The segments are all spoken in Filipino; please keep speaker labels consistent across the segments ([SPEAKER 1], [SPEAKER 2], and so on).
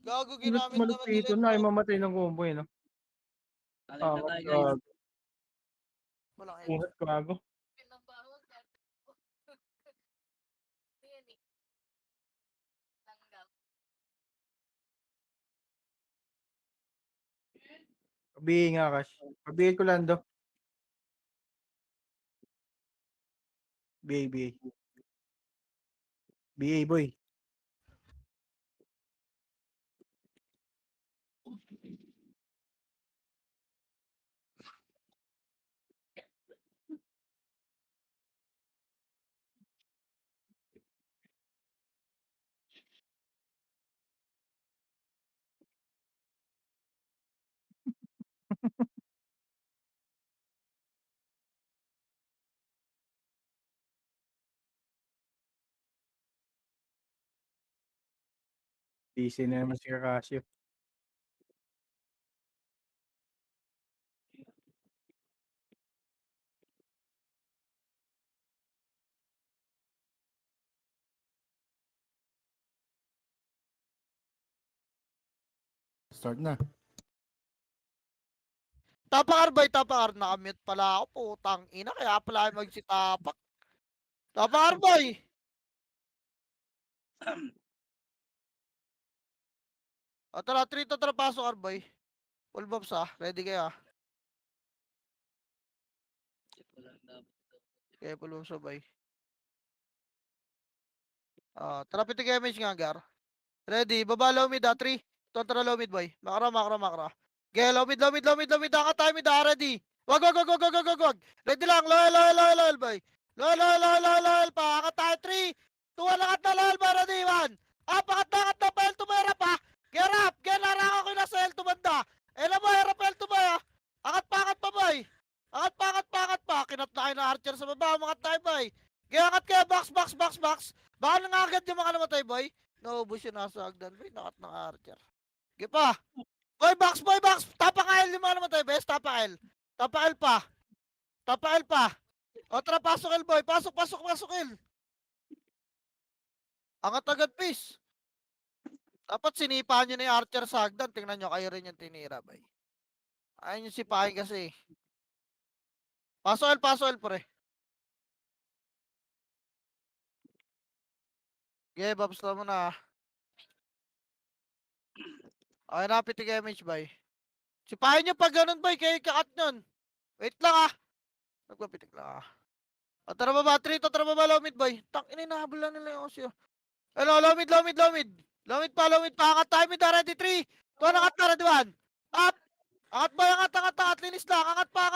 [SPEAKER 1] Gago ginamit naman nila
[SPEAKER 2] Malupito na, ay mamatay ng combo eh, no?
[SPEAKER 3] Alam na tayo guys.
[SPEAKER 1] Walang head.
[SPEAKER 2] Ungat gago.
[SPEAKER 4] Pinabawag natin. Yan eh. Langgam.
[SPEAKER 2] Pabihin nga, Cash. Pabihin ko lang, do. BA, BA. BA, boy. Busy na naman si Casio. Start na.
[SPEAKER 1] Tapakar ba? Tapakar. Nakamute pala ako. Putang ina. Kaya pala magsitapak. Tapakar boy. O tara, 3 to tara pasok Arboy. Full bobs ah. Ready kayo ah. Okay, full bobs sabay. Tara pitik image nga gar. Ready, baba low mid ah. 3. Tara low mid boy. Makra. Okay, low mid. Angat tayo mid ah. Ready. Wag. Ready lang. Loyal boy. Loyal pa. Angat tayo 3. 2, angat na loyal ba. Ready, 1. Angat na. Pael tumera pa. Get up. Larang ako yung nasa L tumanda. Ela boy, Rafael tumay ah. Angat pa boy. Angat pa. Kinat na kayo na archer sa baba. Angat tayo boy. Angat kayo. Box. Baka nang agad yung mga namatay boy. Naubos yun nasa agdan boy. Nakat ng archer. Sige pa. Boy box. Tapakael yung mga namatay bes. Tapakael pa. O tara pasok el boy. Pasok el. Angat agad peace. Dapat sinipahan nyo na yung archer sa hagdan. Tingnan nyo, kayo rin yung tinira, bay. Ayaw nyo sipahin kasi. Paso el, pre. Okay, babs na muna. Okay, napitig image, bay. Sipahin nyo pag ganun, bay. Kayo kakat nun. Wait lang, ah. Nagpapitig lang, ah. O, tara baba, 3 to, tara baba, low mid, bay. Tak, inahabol lang nila yung siya. Hello, low mid. Low mid pa. Angat tayo mid, ready, 3. 2, angat na, ready, 1. Up. Angat ba, angat. Linis lang. Angat pa.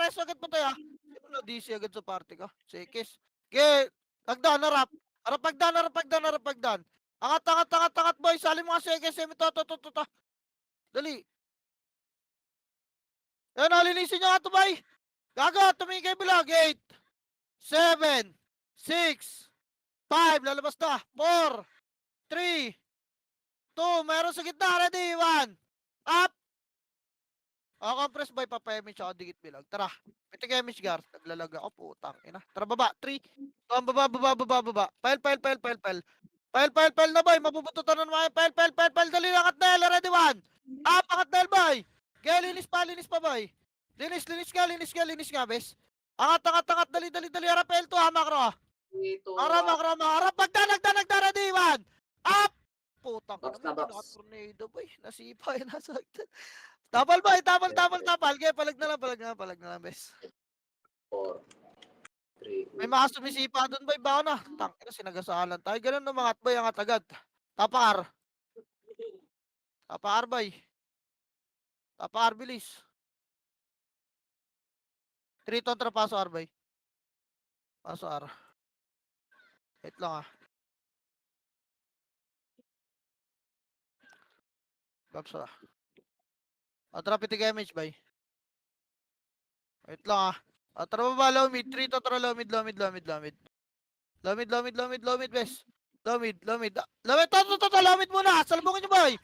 [SPEAKER 1] Reso agad pa tayo. Sino DC agad sa party ka? Sekis. Okay. Hagdan, harap. Harap Angat, boy. Sali mga sekis. To. Dali. Yan, linisin nyo nga to, boy. Gago, tumingin kayo bilang. 8, 7, 6, 5. Lalabas na. 4, 3, 2. Meron sa gitna. Ready, 1. Up. Compress by papayamage ako dikit bilang. Tara. Pitik image gar. Naglalag ako. Putang ina. Tara baba. 3. Baba. Pile na boy. Mapupututan na naman. Pile. Dali angat na L. Ready 1. Angat na L boy. Gaya linis pa boy. Linis nga bes. Angat. Dali. Harap L2 ha makro. Harap. Magda. Ready 1. Up. Putang ina. May tornado boy. Nasipa yun. Nasagtan. Tapal. Okay, palag na lang, bes.
[SPEAKER 5] 4, 3,
[SPEAKER 1] May mga sumisipa doon, boy. Baka na. Tangina, sinagasalan tayo. Ganun na mga atbay, angat agad. Tapakar, boy. Tapakar, bilis. 3 tontra, paso R, boy. Paso R. Wait lang, ah. Babs, ah. Atra, pitig image, boy. Wait lang, ah. Atra, baba, low mid. 3 tontra, low mid, bes. Low mid. Low mid muna. Salbungin nyo, boy.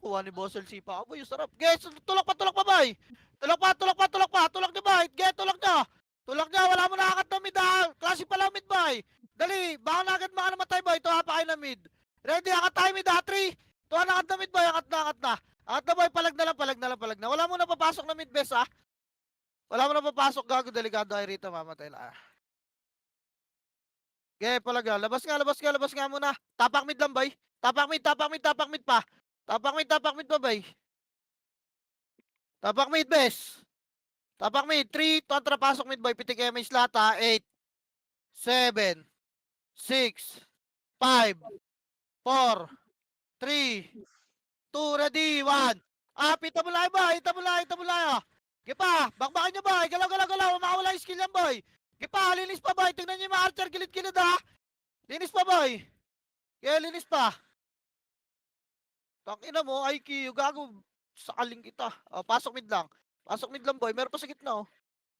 [SPEAKER 1] Kuha ni Boss LC pa. Boy, sarap. Guys, tulak pa, boy. Tulak nyo, boy. Get, tulak nyo. Wala mo nakakat na mid, ha. Klase pala mid, boy. Dali, baka na agad mga namatay, boy. Ito, hapa kayo na mid. Ready, angat tayo mid, ha. 3, Tuwa, angat na mid boy, angat na, angat na. Angat na boy, palag na lang, palag na lang, palag na. Wala mo na papasok na mid best, ha? Wala mo na papasok, gago, delikado ay rito, mamatay na. Okay, palag na. Labas nga, labas nga, labas nga muna. Tapak mid lang, boy. Tapak mid, tapak mid, tapak mid pa. Tapak mid pa, boy. Tapak mid, best. Tapak mid, 3, kontra pasok mid, boy. Pitik MH lahat, ha? 8, 7, 6, 5, 4, 3, 2, ready, 1. Itabulay, boy. Itabulay, itabulay, oh. Gipa, bakbakin nyo, boy. Galaw, galaw, galaw. Makawala yung skill yan, boy. Gipa, linis pa, boy. Tingnan nyo yung mga archer, gilid-gilid, ha. Linis pa, boy. Kaya linis pa. Tangina mo, IQ, gago. Sakaling kita. Oh, pasok mid lang. Pasok mid lang, boy. Meron pa sa gitna, oh.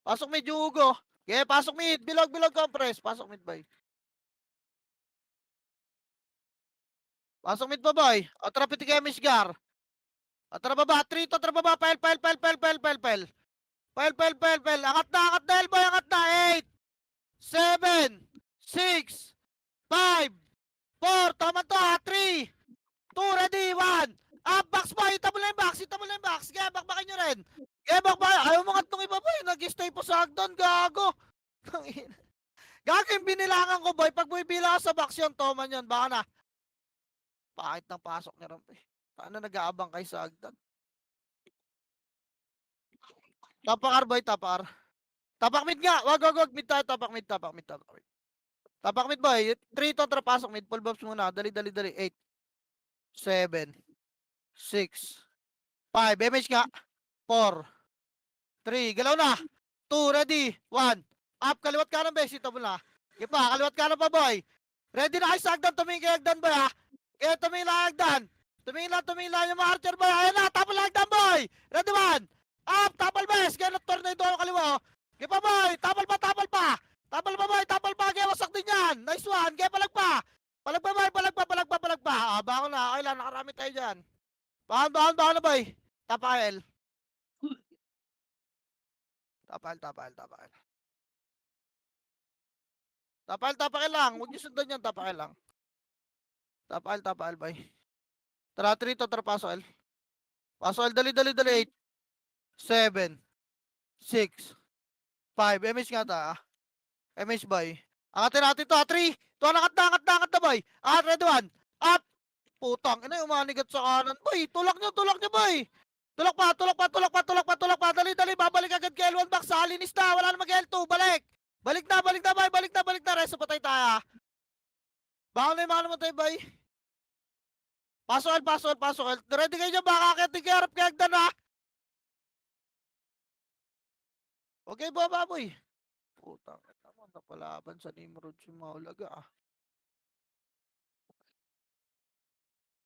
[SPEAKER 1] Pasok mid, Yugo. Okay, pasok mid. Bilog, bilog, compress. Pasok mid, boy. Pasok mid pa, boy. O, tara, pitik kay Mishgar. O, tara, baba. 3 to, tara, baba. Pel, pel, pel, pel, pel, pel, pel. Pel, pel, pel, pel. Angat na, elbow. Angat na. 8, 7, 6, 5, 4. Tama to, ha. 3, 2, ready, 1. Up, box, boy. Itabol na yung box. Itabol na yung box. Kaya, bakbakin nyo rin. Kaya, bakbakin. Ayaw mga itong iba, boy. Nag-stay po sa hagdan. Gago. Gago yung binilangan ko, boy. Pag buibila ka sa box yun, toman yun. Baka na. Pakit ng pasok niya rin, eh. Paano nag-aabang kayo sa hagdan? Tapakar, boy. Tapakar. Tapak mid nga. Wag, wag, wag. Mid tayo. Tapak mid, tapak mid, tapak mid. Tapak mid, boy. 3 to, pasok mid. Full bobs muna. Dali, dali, dali. 8, 7, 6, 5. MH nga. 4, 3. Galaw na. 2, ready. 1. Up. Kaliwat ka ng base. Ito muna. Sige pa. Kaliwat ka na pa, boy. Ready na kayo sa hagdan. Tumingin kay hagdan, boy, ha. Kaya tumingin lang hagdan. Tumingin lang yung mga archer, boy. Ayan na. Tapal lang hagdan, boy. Ready, 1. Up. Tapal, base. Kaya tornado ako kaliwa, oh. Sige pa, boy. Tapal pa, tapal pa. Tapal pa, boy. Tapal pa. Kaya wasak din yan. Nice one. Kaya palag pa. Palag pa, boy. Palag pa, palag pa, palag pa. Bako na. Okay lang. Nakarami tayo dyan. Bahan na, boy. Tapal. Tapal. Tapal lang. Huwag niyo sundan yan. Tapal lang. Tapal, boy. Tara, 3 to, tara, paso, L. Paso, L. Dali. 8, 7, 6, 5. MH nga ta, ah. MH, boy. Angatin natin to, 3. To, angat na, boy. Ready, 1. Up. Putang, ina, umanigat sa kanan, boy. Tulak nyo, boy. Tulak pa. Dali. Babalik agad kay L1 box. Linis na. Wala na mag-L2. Balik. Balik na, boy. Balik na. Reso, patay tayo, ah. Baka na yung mga naman tayo, boy. Pasok L. Ready kayo dyan, baka akitin kayo harap kay hagdan, ha. Okay, baba, boy. Putang, naman napalaban sa Nimrod si Maulaga, ah.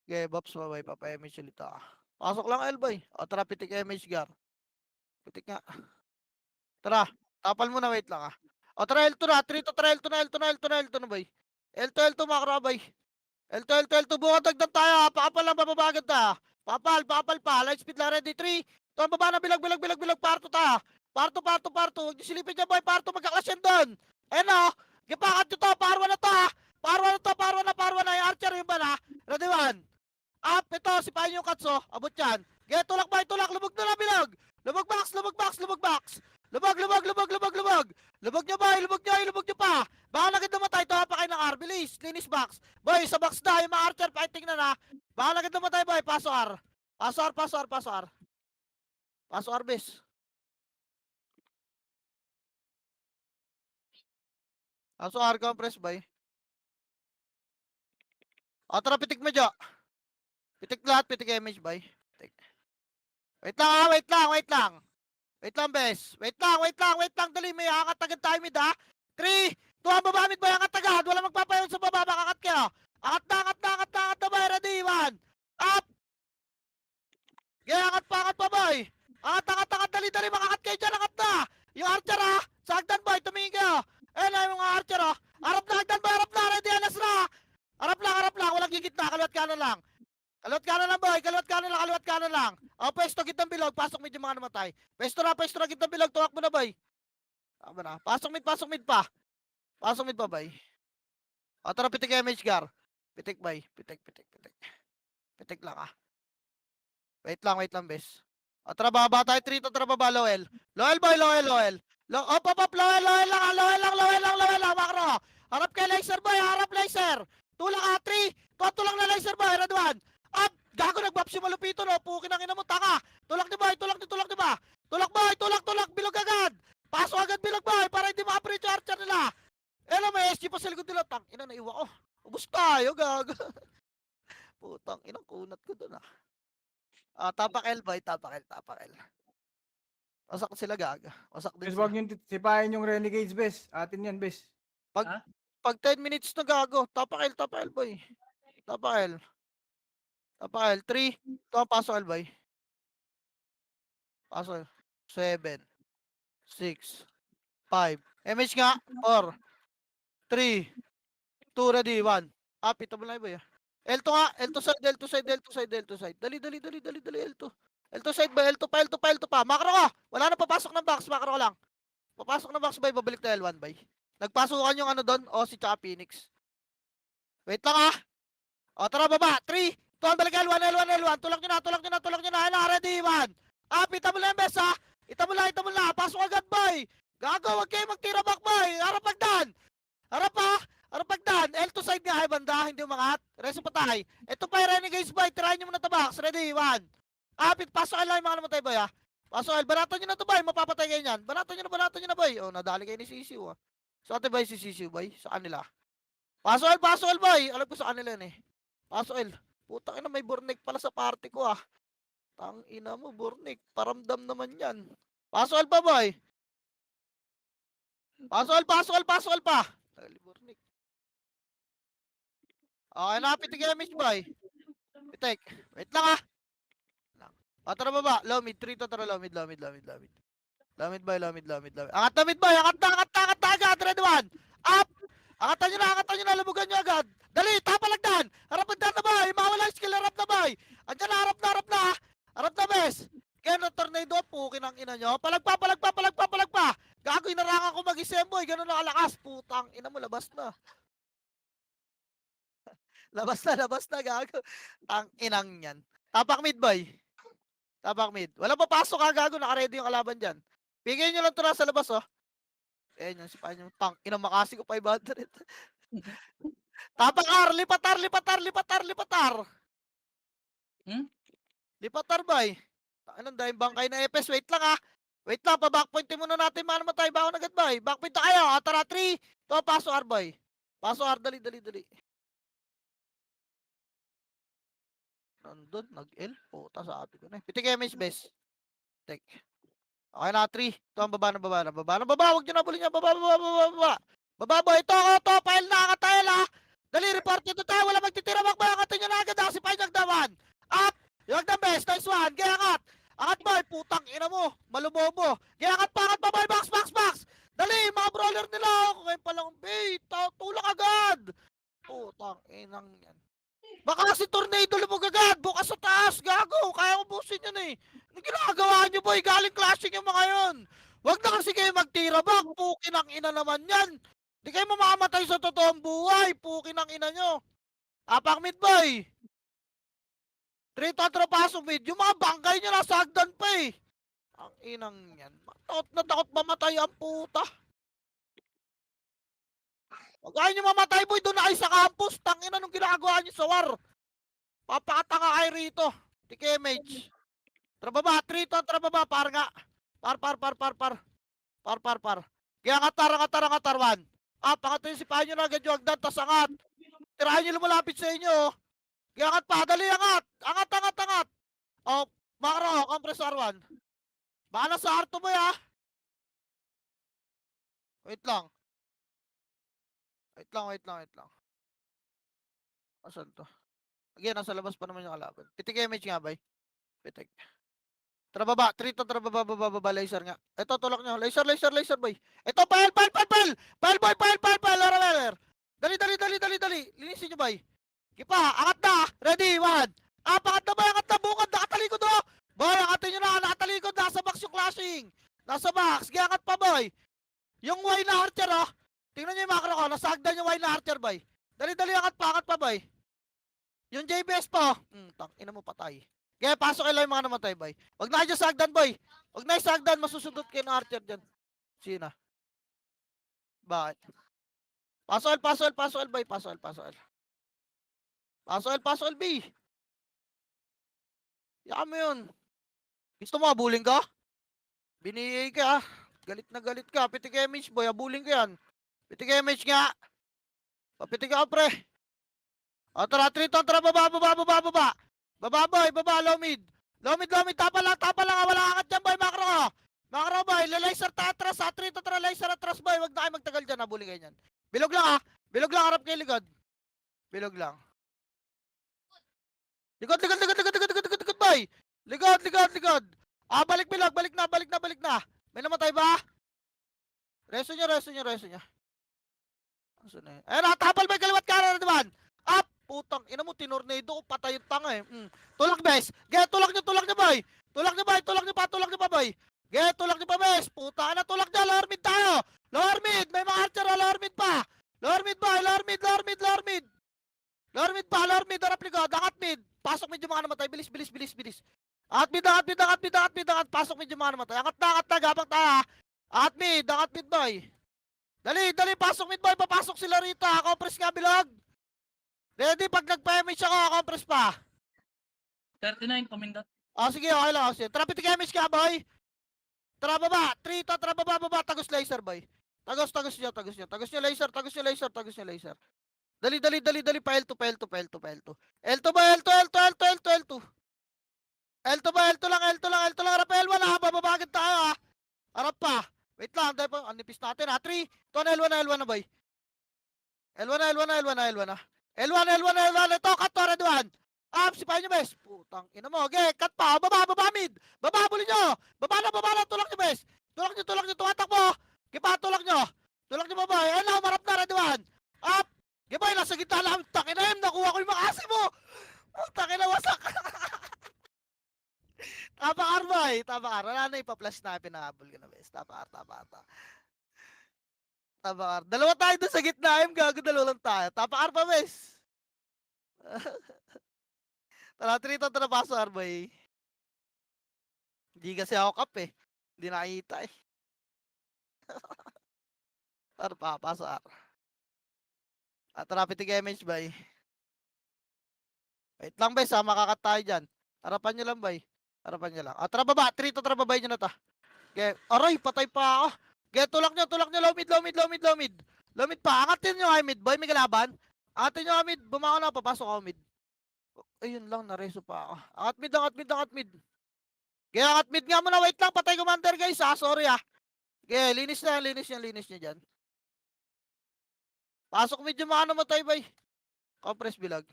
[SPEAKER 1] Okay, Bops, babay, papa-MH ulit, ah. Pasok lang, L, boy. O, tara, pitik MH, Gar. Pitik nga. Tara, tapal muna, wait lang, ah. O, tara, L2 na. 3 to, tara, L2 na, boy. L2, makro, boy. L2, buka dagdag tayo, ha. Pakapal lang, bababagad ta. Papal pa. Light speed lang, ready, 3. Ito, baba na, bilag. Parto ta. Parto. Huwag niyo silipin dyan, boy. Parto, magkaklasyan doon. Ayan, o. Gipakat nyo to, parwa na to, ha. Parwa na. Yung archer, yung bala. Ready, 1. Up, ito, sipahin yung katso. Abot yan. Get, tulak, boy, lubog na, bilog. Lubog box. Lubog nyo pa. Baka lagad namatay, ito pa kayo ng R. Bilis, linis box. Boy, sa box na, yung mga archer, fighting na na. Baka lagad namatay, boy, paso R. Paso R, bis. Paso R, compress, boy. O, tara, pitik mo dyan. Pitik lahat, pitik image, boy. Pitik. Wait lang, bes. Wait lang, dali, may hakat agad tayo, mid, ha. 3, 2, baba, mid, boy, angat agad. Wala magpapayon sa baba, makakat kayo. Angat na, boy, ready, 1. Up. Angat pa, boy. Angat, dali, makakat kayo dyan, angat na. Yung archer, ha. Sa hagdan, boy, tumingin kayo. Ayan na, yung mga archer, ha. Harap na, hagdan, boy, ready, alas na. Harap lang, walang gigit na, kaliwat kanan lang. Kaliwat kanan lang. O, pesto, gitang bilog, pasok mid yung mga namatay. Pesto na, gitang bilog, tuwak mo na, boy. Tama na. Pasok mid pa. Pasok mid pa, boy. O, tara, pitik MH, Gar. Pitik, boy. Pitik. Pitik lang ah. Wait lang, bes. O, tara, baba tayo. 3 to, tara, baba, Lowell. Lowell, boy, Lowell. Up, Lowell lang, makro. Harap kay Laser, boy, harap, Laser. Tulak ah, 3. Tulang na Laser, boy, red 1. Up, gago, nag-bop si Malupito, no. Pukin ang ina mo, tanga. Tulak ni boy, tulak di ba? Tulak, boy, tulak, bilog agad. Pasok agad, bilog, boy, para hindi ma-approach yung archer nila. May SG pa sa likod nila. Tang, ina, naiwa ko. Ubus tayo, gago. Putang, inang kunat ko doon ah. Tapak L, boy, tapak L. Wasak sila, gaga. Wasak din
[SPEAKER 2] Bes,
[SPEAKER 1] sila.
[SPEAKER 2] wag yung sipahin yung Renegades, bes. Atin yan, bes.
[SPEAKER 1] Pag 10 minutes na gago, tapak L, boy. Tapak L. 3. Ito ang pasok L, boy. Pasok L. 7. 6. 5. MH nga. 4. 3. 2, ready, 1. Ito mo lang, boy. L2 nga. L2 side. Dali, L2. L2 side ba? L2 pa. Makro ka. Wala na papasok ng box. Makro ka lang. Papasok ng box, boy. Babalik na L1, boy. Nagpasukan yung ano doon. O, si tsaka Phoenix. Wait lang ah. O, tara, baba. 3. Tuwan, balik L1. Tulak nyo na. Ready, 1. Ita mo lang, bes, ha. Ita mo lang. Pasok agad, boy. Gago, wag kayo magtira back, boy. Harap pagdan. Harap pagdan. L2 side nga, banda. Hindi umangat. Reso patay. Ito pa yung Renegades, boy. Tirahin nyo muna ta box. Ready, 1. Pasok L lang yung mga namatay, boy, ha. Pasok L. Banato nyo na to, boy. Mapapatay kayo nyan. Banato nyo na, boy. O, nadali kayo ni Sisiu, ha. So, ate, boy, si Sisiu, boy. Sa kanila. Pasok L, boy. Alam ko sa kanila yun, eh. Pasok L. Putang ina, may Bornek pala sa party ko, ah. Tang ina mo, Bornek. Paramdam naman yan. Pasok L pa, boy. Pasok L pa. Dali, Bornek. Okay, napitig yung image, boy. Pitek. Wait lang, ah. Tara baba. Low mid. 3 to, tara low mid. Low mid, boy. Angat na mid, boy. Angat na agad. Red 1. Up. Angatan nyo na. Labugan nyo agad. Dali, tapalagdan. Harap na, boy. Mawala yung skill. Harap na, boy. Andiyan na, harap na. Harap na, bes. Kaya na tornado, pukin ang ina nyo. Palagpa. Gago, inarangan ko mag-isem, boy. Ganun na kalakas. Putang ina mo, labas na. labas na, gago. Tang inang yan. Tapak mid, boy. Walang papasok ha, gago. Naka-ready yung kalaban dyan. Bigyan nyo lang ito na sa labas, oh. Ayan yung sipahan nyo. Tang inang makasi ko 500. Tapak R. Lipatar. Lipatar, boy. Anong dahil bangkay na EPS? Wait lang, ah. Pa-backpointin muna natin. Maano matay ba ako agad, boy? Backpoint na kayo. Tara, 3. To, paso R, boy. Paso R, dali. Nandun, nag-L. Puta, sabi ko na. Pitik MH, bes. Pitik. Okay na, 3. Ito ang baba. Huwag nyo na bulin niya. Baba. Boy. Ito, file na. Akatail, ha. Dali, report nyo tayo. Wala magtitira. Bakba, akatin nyo na agad, ha. Si Pine nagdaman. Up. Yung the best. Nice one. Gaya angat. Angat, boy. Putang ina mo. Malubobo. Gaya angat pa, boy. Box. Dali, mga brawler nila. Ngayon palang, bait. Tulak agad. Putang inang yan. Baka si Tornado lumog agad. Bukas sa taas. Gago. Kaya ko busin yan, eh. Anong ginagawa nyo, boy? Galing clashing yung mga yun. Huwag na kasi kayo magtira back. Pukin ang ina naman yan. Di kayo mamamatay sa totoong buhay. Pukin ang ina nyo. Tapak mid, boy. 3 to pasok mid. Yung mga bangkay nyo nasa hagdan pa, eh. Ang inang yan. Takot mamatay ang puta. Huwag kayo nyo mamatay, boy. Doon na kayo sa campus. Tangina nung ginagawa nyo sa war. Papakatanga kayo rito. TKMH. Trababa. 3 to, trababa. Par nga. Par. Kaya angatar, 1. Pangatin si Panyo na agad yung agdan. Tas angat. Tirahan nyo lumalapit sa inyo. Kaya angat pa. Dali, angat. Angat. O, makro. Compressor 1. Baka na sa R2 mo, ya. Wait lang. Asan to? Again, nasa labas pa naman yung kalaban. Pitik image nga, bay. Pitik. Trababa. 3 to, trababa. Laser nga. Ito, tulak nyo. Laser, boy. Ito, pile. Pile, boy. Laser. Dali. Linisin nyo, bay. Kipa, angat na. Ready, 1. Pangat na, bay. Angat na. Bukod. Nakatalikod, oh. Boy, angatin nyo na. Nakatalikod. Nasa box yung clashing. Nasa box. Giangat pa, boy. Yung Y na archer, oh. Tingnan nyo yung macro ko. Nasagdan yung Y na archer, boy. Dali, angat pa, boy. Yung JBS po. Ina mo patay. Kaya pasok kayo lang yung mga namatay, boy. Huwag na kayo dyan sa hagdan, boy. Huwag na kayo sa hagdan. Masusundot kayo ng archer dyan. Sina? Bakit? Pasok L, pasok L, pasok L, boy. Pasok L, pasok L. Pasok L, pasok L, B. Yakan mo yun. Gusto mo, abuling ka? Binigay ka. Galit na galit ka. Pitik image, boy. Abuling ka yan. Pitik image nga. Papitik ka, pre. O, tara, Triton. Tara, baba, baba, baba, baba. Baba, boy. Baba, low mid. Low mid, low mid. Tapa lang, ah. Wala kakat dyan, boy. Macro ka. Macro, boy. Lalaser ta atras, ha. Triton, tara, laser atras, boy. Wag na kayo magtagal dyan. Abuling kayo yan. Bilog lang, ha. Bilog lang. Harap kayo likod. Bilog lang. Likod, likod, likod, likod, likod, likod, likod, likod, boy. Likod, likod, likod. Ah, balik bilog. Balik na, balik na, balik na. May namatay ba? Reso nyo, reso nyo, reso nyo. Asan na yun? Ayun, natapal ba yung kaliwat kanan naman? Up! Putang, ina mo, tinornado ko, patay yung tanga eh. Tulak, bes. Get, tulak nyo, boy. Tulak nyo, boy. Tulak nyo pa, boy. Get, tulak nyo pa, bes. Puta, na, tulak nyo. Lower mid tayo. Lower mid. May mga archer, lower mid pa. Lower mid, boy. Lower mid, lower mid, lower mid. Lower mid pa, lower mid. Harap likod, angat mid. Pasok mid yung mga namatay. Bilis, bilis, bilis, bilis. Angat mid, angat mid, angat mid, angat mid, angat. Pasok mid yung mga namatay. Angat na, gabang tayo ha. Angat mid, boy. Dali, dali, pasok mid, boy. Papasok sila rito ha. Compress nga, bilog. Ready, pag nag-PMH ako, compress pa.
[SPEAKER 3] 39, pamindot.
[SPEAKER 1] Sige, okay lang. Sige. Tara, pitik image ka, boy. Tara, baba. 3, tara, baba. Tagos laser, boy. Tagos nyo. Tagos nyo laser. Dali. Pa L2. L2 ba, L2. L2 lang. Harap L1 ha. Bababagad tayo ha. Harap pa. Wait lang. Dahil pa, anipis natin ha. 3, 2, L1 na, boy. L1 na. L1. Ito, cut to, red one. Sipahin nyo, bes. Putang ina mo. Okay, cut pa. Baba, mid. Baba, bulin nyo. Baba na. Tulak nyo, bes. Tulak nyo. Tumatak mo. Kipa, tulak nyo. Tulak nyo, babae. Ayun na, marap na, red one. Up. Gibay, nasa gitna lang. Takin na yun. Nakuha ko yung makasi mo. Takin na, wasak. Tapakar, boy. Tapakar. Wala na ipa-plus na. Pinahabol ka na, bes. Tapakar. Dalawa tayo doon sa gitna. Gago, dalawa lang tayo. Tapakar pa, bes. Tara, Triton, tara, paso, boy. Hindi kasi ako kap eh. Hindi nakita eh. Tara, paso, tara, pitig image, boy. Wait lang, bes, ha. Makakat tayo dyan. Harapan nyo lang, boy. Harapan nyo lang. Tara, baba. Triton, tara, babay nyo na ta. Okay. Aray, patay pa ako. Okay, tulak nyo. Low mid. Low mid pa. Angatin nyo high mid, boy. May kalaban. Angatin nyo high mid. Bumako na, papasok ako mid. Ayun lang, nareso pa ako. Angat mid. Okay, angat mid nga muna. Wait lang, patay commander, guys. Sorry ah. Okay, linis nyo dyan. Pasok mid yung mga namatay, boy. Compress bilag.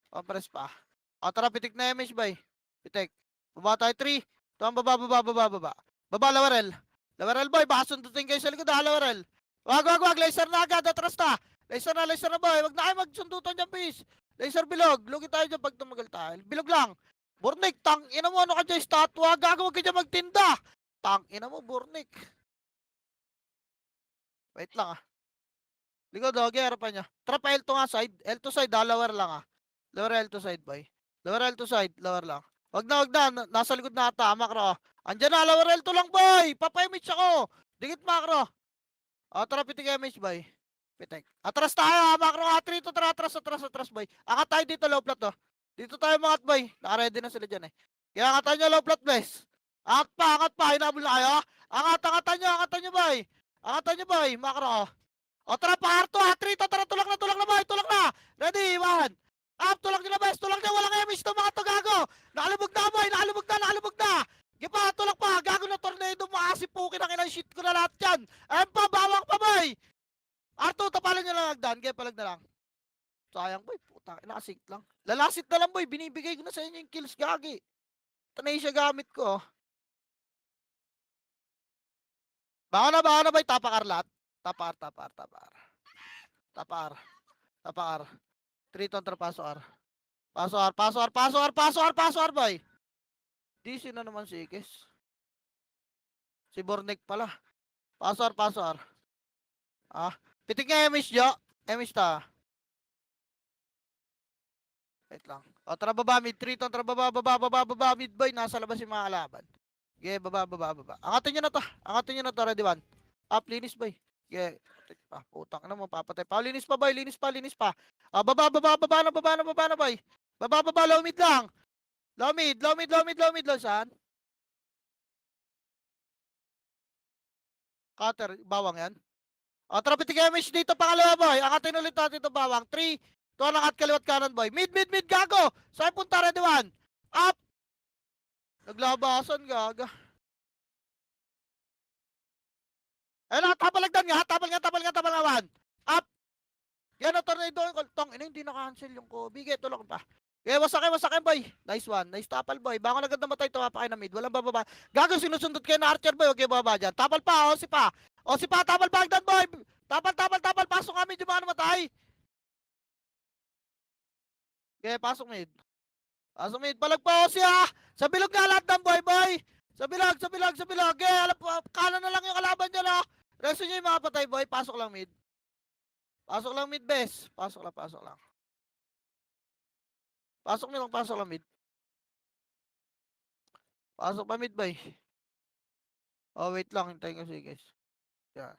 [SPEAKER 1] Compress pa. Tara, pitik na image, boy. Pitik. Baba tayo, 3. Tuwang baba. Baba, Lawarel. Lawarel, boy. Baka sundutin kayo sa likod, ha, Lawarel. Wag. Laser na agad. Atras na. Laser na, boy. Wag na kayo magsundutan dyan, please. Laser bilog. Lugi tayo dyan pag tumagal tayo. Bilog lang. Burnik, tang ina mo. Ano ka dyan, statwa? Gagawag ka dyan magtinda. Tang ina mo, Burnik. Wait lang, ah. Likod, okay, harapan niya. Tara pa L2 nga side. L2 side, ha. Lower lang, ah. Lower L2 side, boy. Lower L2 side, lower lang. Wag na. Nasa likod na ata, macro. Andyan na, lower L2 lang, boy. Papa-image ako. Dikit, macro. Tara, pitik image, boy. Pitik. Atras tayo, ha, macro. Trito, tara, atras, boy. Angat tayo dito, low plot, oh. Dito tayo, mangat, boy. Naka-ready na sila dyan, eh. Kaya angatan nyo, low plot, boys. Angat pa. Hinabol na kayo, ha. Angatan nyo, boy. Macro. Tara, pa-R2, ha. Trito, tara, tulak na, boy. Tulak na. Ready, 1. Up, tulak nyo na, boys. Walang image to, mga to, gago. Nakalubog na, boy. Nakalubog na. Gipa, tulak pa. Gago na tornado. Makasipukin ang ilang shit ko na lahat yan. Ayun pa, bawang pa, boy. R2, tapalan nyo lang agdan. Kaya palag na lang. Sayang, boy. Puta, nakasink lang. Lalasit na lang, boy. Binibigay ko na sa inyo yung kills, gagi. Tanay siya gamit ko. Baka na, boy. Tapakar lahat. Tapakar. Triton, paso R. Paso R, boy. DC na naman si Ikes. Si Bornek pala. Paso R. Pitik nga image, Jo. Image ta. Wait lang. O, tara baba mid. 3 ton, tara baba mid boy. Nasa labas yung mga kalaban. Okay, baba. Angatin nyo na to. Angatin nyo na to, ready 1. Up, linis boy. Okay. Putang na mo, papatay pa. Linis pa boy, linis pa. Ah, baba na boy. Baba, low mid lang. Low mid, low saan? Cutter, bawang yan. O, tara pitik damage dito, pangalawa boy. Angatin ulit natin ito bawang. 3, 2, angat kaliwat kanan boy. Mid, gago. Saan punta, ready 1. Up. Naglabasan, gaga. Ayun na, tapalagdan nga. Tapal nga. 1. Up. Yan, tornado yung tong. Hindi na-cancel yung Kobe. Kaya tulak pa. Kaya wasakin boy. Nice one. Nice tapal boy. Baka agad namatay, tumapa kayo na mid. Walang bababa. Gago, sinusundot kayo na Archer boy. Okay, bababa dyan. Tapal pa, o si pa. Tapal Bagdan boy. Tapal. Pasok kami, di ba namatay? Okay, pasok mid. Palag pa, o siya. Sa bilog nga lahat ng boy. Sa bilog. Okay, alam po, kanan na lang yung kalaban dyan, o. Resto nyo yung mga patay boy. Pasok lang mid, bes. Pasok lang. Pasok lang mid. Pasok pa mid, boy. Oh, wait lang. Hintayin ko siya, guys. Yan.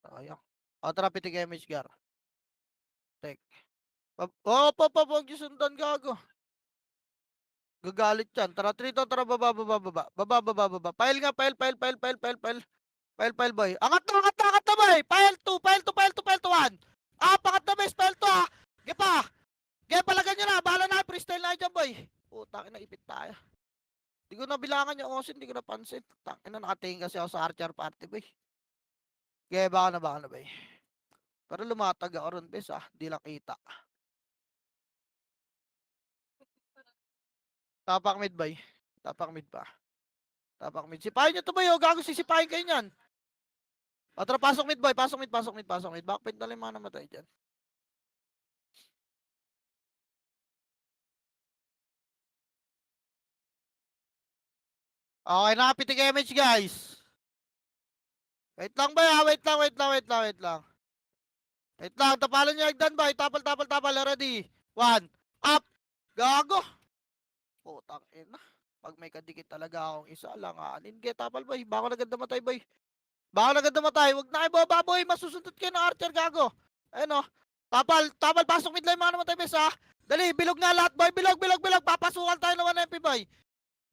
[SPEAKER 1] Sayang. O, tara, pitik image, gar. Tek. Huwag yung sundan, gago. Gagalit yan. Tara, 3 to, tara, baba. Pile nga, pile, boy. Angat na, boy. Pile 2, 1. Ah, pangat na, bes, pile 2, ah. Gepa. Palagan nyo na. Bahala na, freestyle na dyan, boy. Putang ina, ipit tayo. Hindi ko nabilangan yung osin, hindi ko napansin. Tangin na, nakatingin kasi ako sa Archer party, boy. Baka na, boy. Pero lumatag ako ron, bes, ah. Di lang kita. Tapak mid, boy. Tapak mid pa. Sipahin nyo to, boy, oh. Gago, sisipahin kayo nyan. O, tara, pasok mid, boy. Pasok mid. Backpend na lang yung mga namatay dyan. Okay, nakapitik image, guys. Wait lang, boy, ha? Wait lang. Tapalan nyo agdan, boy. Tapal. Ready? 1. Up. Gago. Putang ina. Pag may kadikit talaga akong isa, alanganin. Tapal, boy. Baka agad namatay, boy. Huwag na kayo baba, boy. Masusundot kayo ng Archer, gago. Ayun, oh. Tapal. Pasok mid lang yung mga namatay, bes, ha? Dali, bilog nga lahat, boy. Bilog. Papasukan tayo ng 1 MP, boy.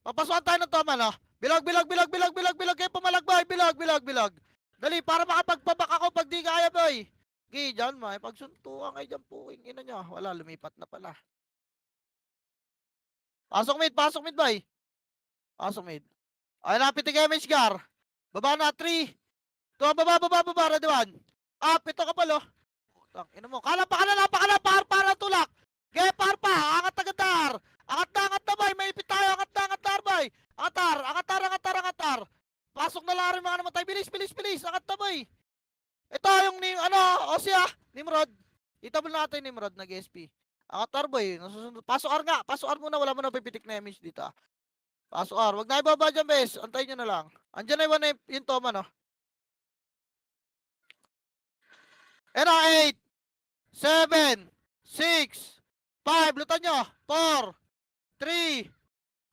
[SPEAKER 1] Papasukan tayo ng Toman, ha? Bilog. Kayo pumalag, boy. Bilog. Dali, para makapagpabak ako pag di kaya, boy. Okay, dyan, may pagsuntukan kayo dyan, puking ina nyo. Wala, lumipat na pala. Pasok mid, boy. Pasok mid. Ay, napitig image, gar. Baba na, 3. 2, baba, ready 1. Up, ito ka palo. Putang ina mo. Kala pa, para tulak. Par pa, angat agad dar. Angat na, boy. May ipit tayo, angat na, boy. Angatar. Pasok na lang rin mga namatay. Bilis. Angat na, boy. Ito yung o siya, Nimrod. Itabol natin Nimrod, nag-SP. Angatar, boy. Nasusunod. Pasok R nga. Muna, wala mo na pipitik na image dito. Pasok R. Wag na ibaba dyan, bes. Antayin nyo na lang. Andyan na yung Toma, no? Eno, 8, 7, 6, 5. Lutan nyo. 4, 3,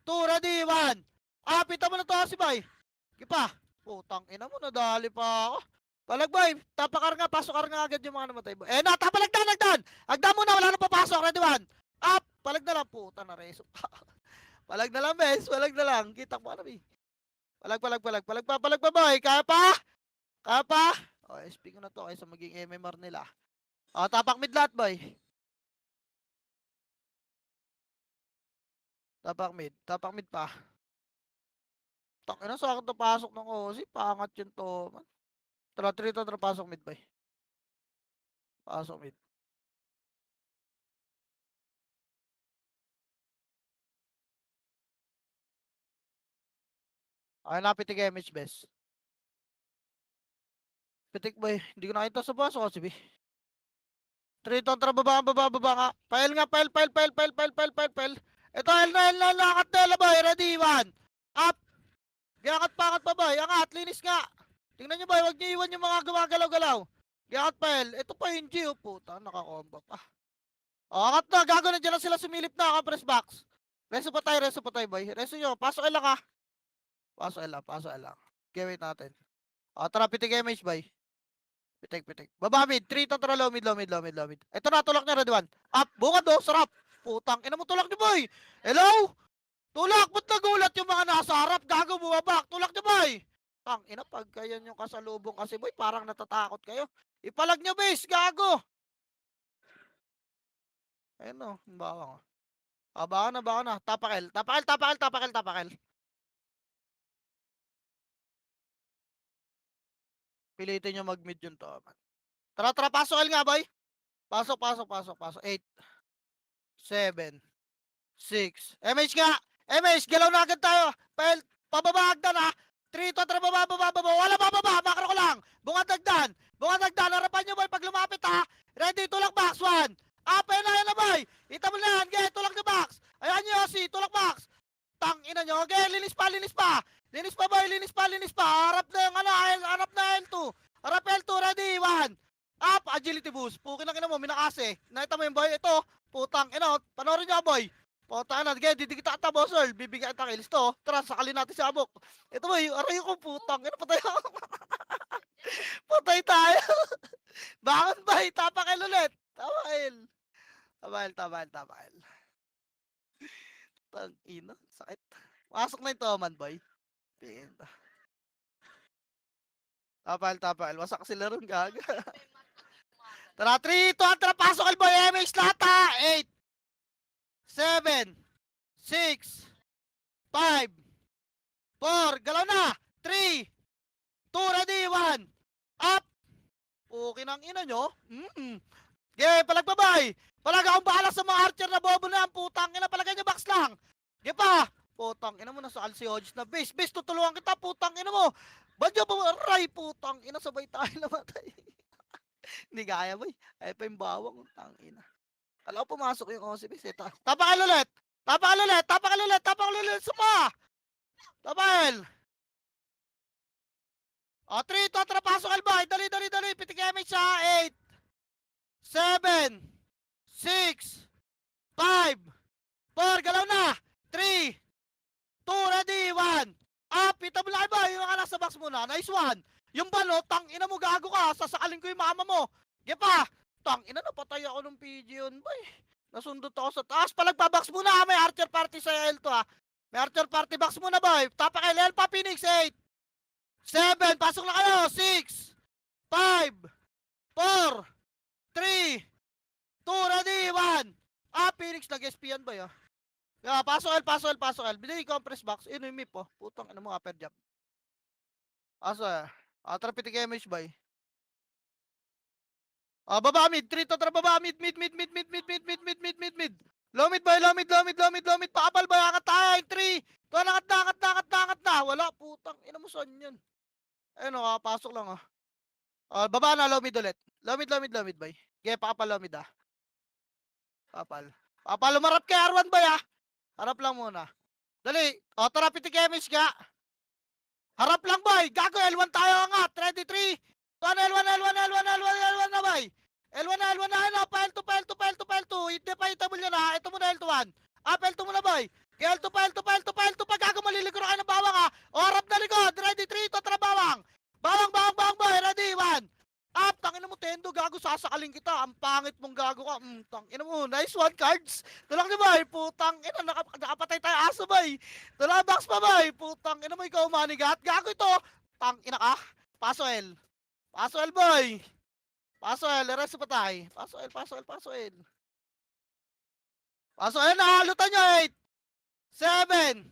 [SPEAKER 1] 2, ready, 1. Pita mo na to, si boy. Gipa. Putang ina mo, nadali pa ako. Palagboy, tapakar nga, pasok nga agad yung mga namatay. Tapalagdan! Agdan muna, wala na papasok. Ready 1. Up! Palag na lang, puta na reso pa. Palag na lang, bes. Kita mo, ano, eh. Palag pa, boy. Kaya pa? O, SP ko na to, kaysa maging MMR nila. O, tapak mid lahat, boy. Tapak mid pa. Takina, sa akin to pasok ng Osi. Pangat yun to, man. Tara, pasok mid, boy. Pasok mid. Ay, napitik image, bes. Pitik, boy. Hindi ko nakita sa pasok kasi, B. 3 to, tara, baba nga. Pile nga. Ito, L na. Angat na, boy. Ready, 1. Up. Giangat pa, boy. Angat, linis nga. Tingnan nyo, boy. Huwag nyo iwan yung mga gumagalaw-galaw. Giangat pa, L. Ito pa yung G, oh. Puta, nakakomba pa. Angat na, gago na dyan lang sila sumilip na, press box. Reso pa tayo, boy. Reso nyo, pasok lang ha. Pasok lang. Okay, wait natin. Tara, pitik image, boy. Pitik. Baba mid, 3 to tara low mid. Ito na, tulak na, red one. Up, bungad do, sarap. Putang, ina mo tulak ni boy. Hello? Tulak, ba't nagulat yung mga nasa harap? Gago, bumabak. Tulak ni boy. Tang, ina, pag kayo yung kasalubong kasi boy, parang natatakot kayo. Ipalag nyo, base, gago. Ayun o, bawang. Baka na. Tapakil. Pilitin nyo mag-mid yun to. Tara, pasok nga, boy. Pasok. 8, 7, 6. MH nga. MH, galaw na agad tayo. Pababa agdan ha. 3 to, tara, baba. Wala bababa. Makro ko lang. Bungad agdan. Harapan nyo, boy, pag lumapit ha. Ready, tulak box. 1. Ayan na, boy. Itabol na yan. Okay, tulak na box. Ayan nyo, si tulak box. Tang ina nyo. Okay, linis pa. Boy. Linis pa. Harap na yung harap na L2. Harap L2, ready. 1. Up, agility boost. Pukin ang ina mo, minakase. Nakita mo yung boy, ito. Putang ina, panoorin nyo, boy. Putang ina, okay, didi kita ata, boss, Earl. Bibigyan kita kills to. Tara, sakalin natin si Abok. Ito boy, aray ko, putang ina, patay ako. Patay tayo. Bakit ba? Tapakil ulit. Tapakil. Tang ina, sakit. Pasok na yung Toman, boy. Pinta. Tapakil. Wasak sila ron, gaga. Tara, 3, 2, tara, pasok boy, MH lahat ha. 8, 7, 6, 5, 4, galaw na. 3, 2, ready, 1. Up. Okay nang ina nyo. Okay, palagbabay. Palag akong bahala sa mga archer na bobo na. Putang ina, palagay nyo box lang. Okay pa. Putang ina mo, nasa Alciodis na base. Base, tutulungan kita. Putang ina mo. Badyo ba, aray, putang ina, sabay tayo namatay. Hindi kaya, boy. Ay pa yung bawang. Tangina. Alam ko pumasok yung OCB. Tapakal ulit. Suma. Tapakal. 3, 2, tara, pasok albay. Dali. Pitik MH sa 8, 7, 6, 5, 4, galaw na. 3, 2, ready, 1. Up, itabla kayo ba? Yung nasa box muna. Nice one. Yung balo, tang ina mo, gago ka. Sasakalin ko yung mama mo. Ge pa. Tang ina, napatay ako ng PG yun, boy. Nasundot ako sa taas. Palagpabox muna ha. May archer party sa L2 ha. May archer party box muna, boy. Tapakil L pa, Phoenix. 8, 7, pasok na kayo. 6, 5, 4, 3, 2, ready, 1. Phoenix, nag-SP yan, boy, ha. Yeah, pasok L. Binigay compress box. Ino yung mip, oh. Putang, ano mo, upper jump. Asa, tara pitik image, boy. Baba mid, 3 to, tara baba mid. Low mid, boy, low mid. Pakapal, boy, angat tayo. 3, 2, angat na. Wala, putang, ina mo, saan yan? Ayun, pasok lang, oh. Baba na, low mid ulit. Low mid, boy. Okay, pakapal, low mid, ah. Pakapal, umarap kay R1, boy, ah. Harap lang muna. Dali. Tara, pitik image ka. Harap lang, boy. Gago, L1 tayo angat. Ready, 3. L1 na, boy. L1 na. Pa L2. Hindi pa itabol nyo na. Ito muna, L2-1. L2 muna, boy. L2 pa. Gago, malilikod kayo ng bawang, ha. Harap na likod. Ready, 3. Tara, bawang. Bawang, boy. Ready, 1. Up, tangina mo, Tendo, gago, sasakalin kita. Ang pangit mong gago ka. Tangina mo, nice one, cards. Tulak niyo, boy. Putang ina, nakapatay tayo aso, boy. Tulak box pa, boy. Putang ina mo, ikaw manigat. Gago ito. Tangina ka. Paso L, boy. Paso L, resto pa tayo. Paso L, nakalutan nyo, 8, 7,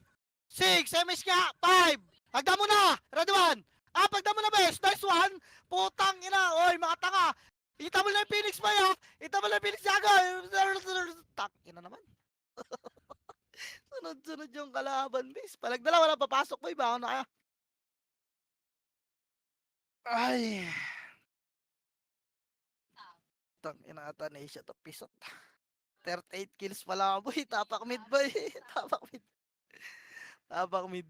[SPEAKER 1] 6, MS ka, 5. Hagda mo na. Ready, 1. Pagda mo na, bes. Nice one. Putang ina. Oy, mga tanga. Itabol na yung Phoenix ba ya? Yaga. Tak ina naman. Sunod yung kalaban, bes. Palagdala, wala papasok mo. Iba ako na kaya. Ay. Tang ina ata na siya to pisot. 38 kills pala ako, boy. Tapak mid, boy. Tapak mid.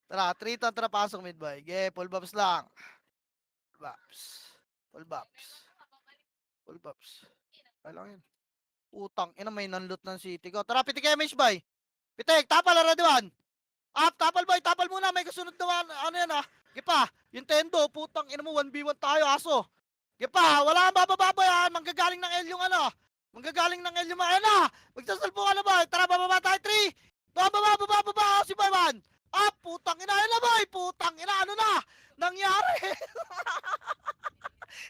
[SPEAKER 1] Tara, 3 to, tara, pasok mid, boy. Okay, full buffs lang. Full buffs. Ay lang yan. Putang ina, may nanloot ng city ko. Tara, pitik image boy. Pitik, tapal, ready one. Up, tapal boy, tapal muna. May kasunod na ano yan ah. Gipa, yung tendo, putang ina mo, 1v1 tayo, aso. Gipa, wala kang bababa yan. Manggagaling ng L yung ano. Manggagaling ng L yung mga, ayun na. Magsasalpo ka na boy. Tara, bababa tayo, 3. Bababa, si boy, 1. Up, putang ina, ayun na boy. Putang ina, ano na? Nangyari.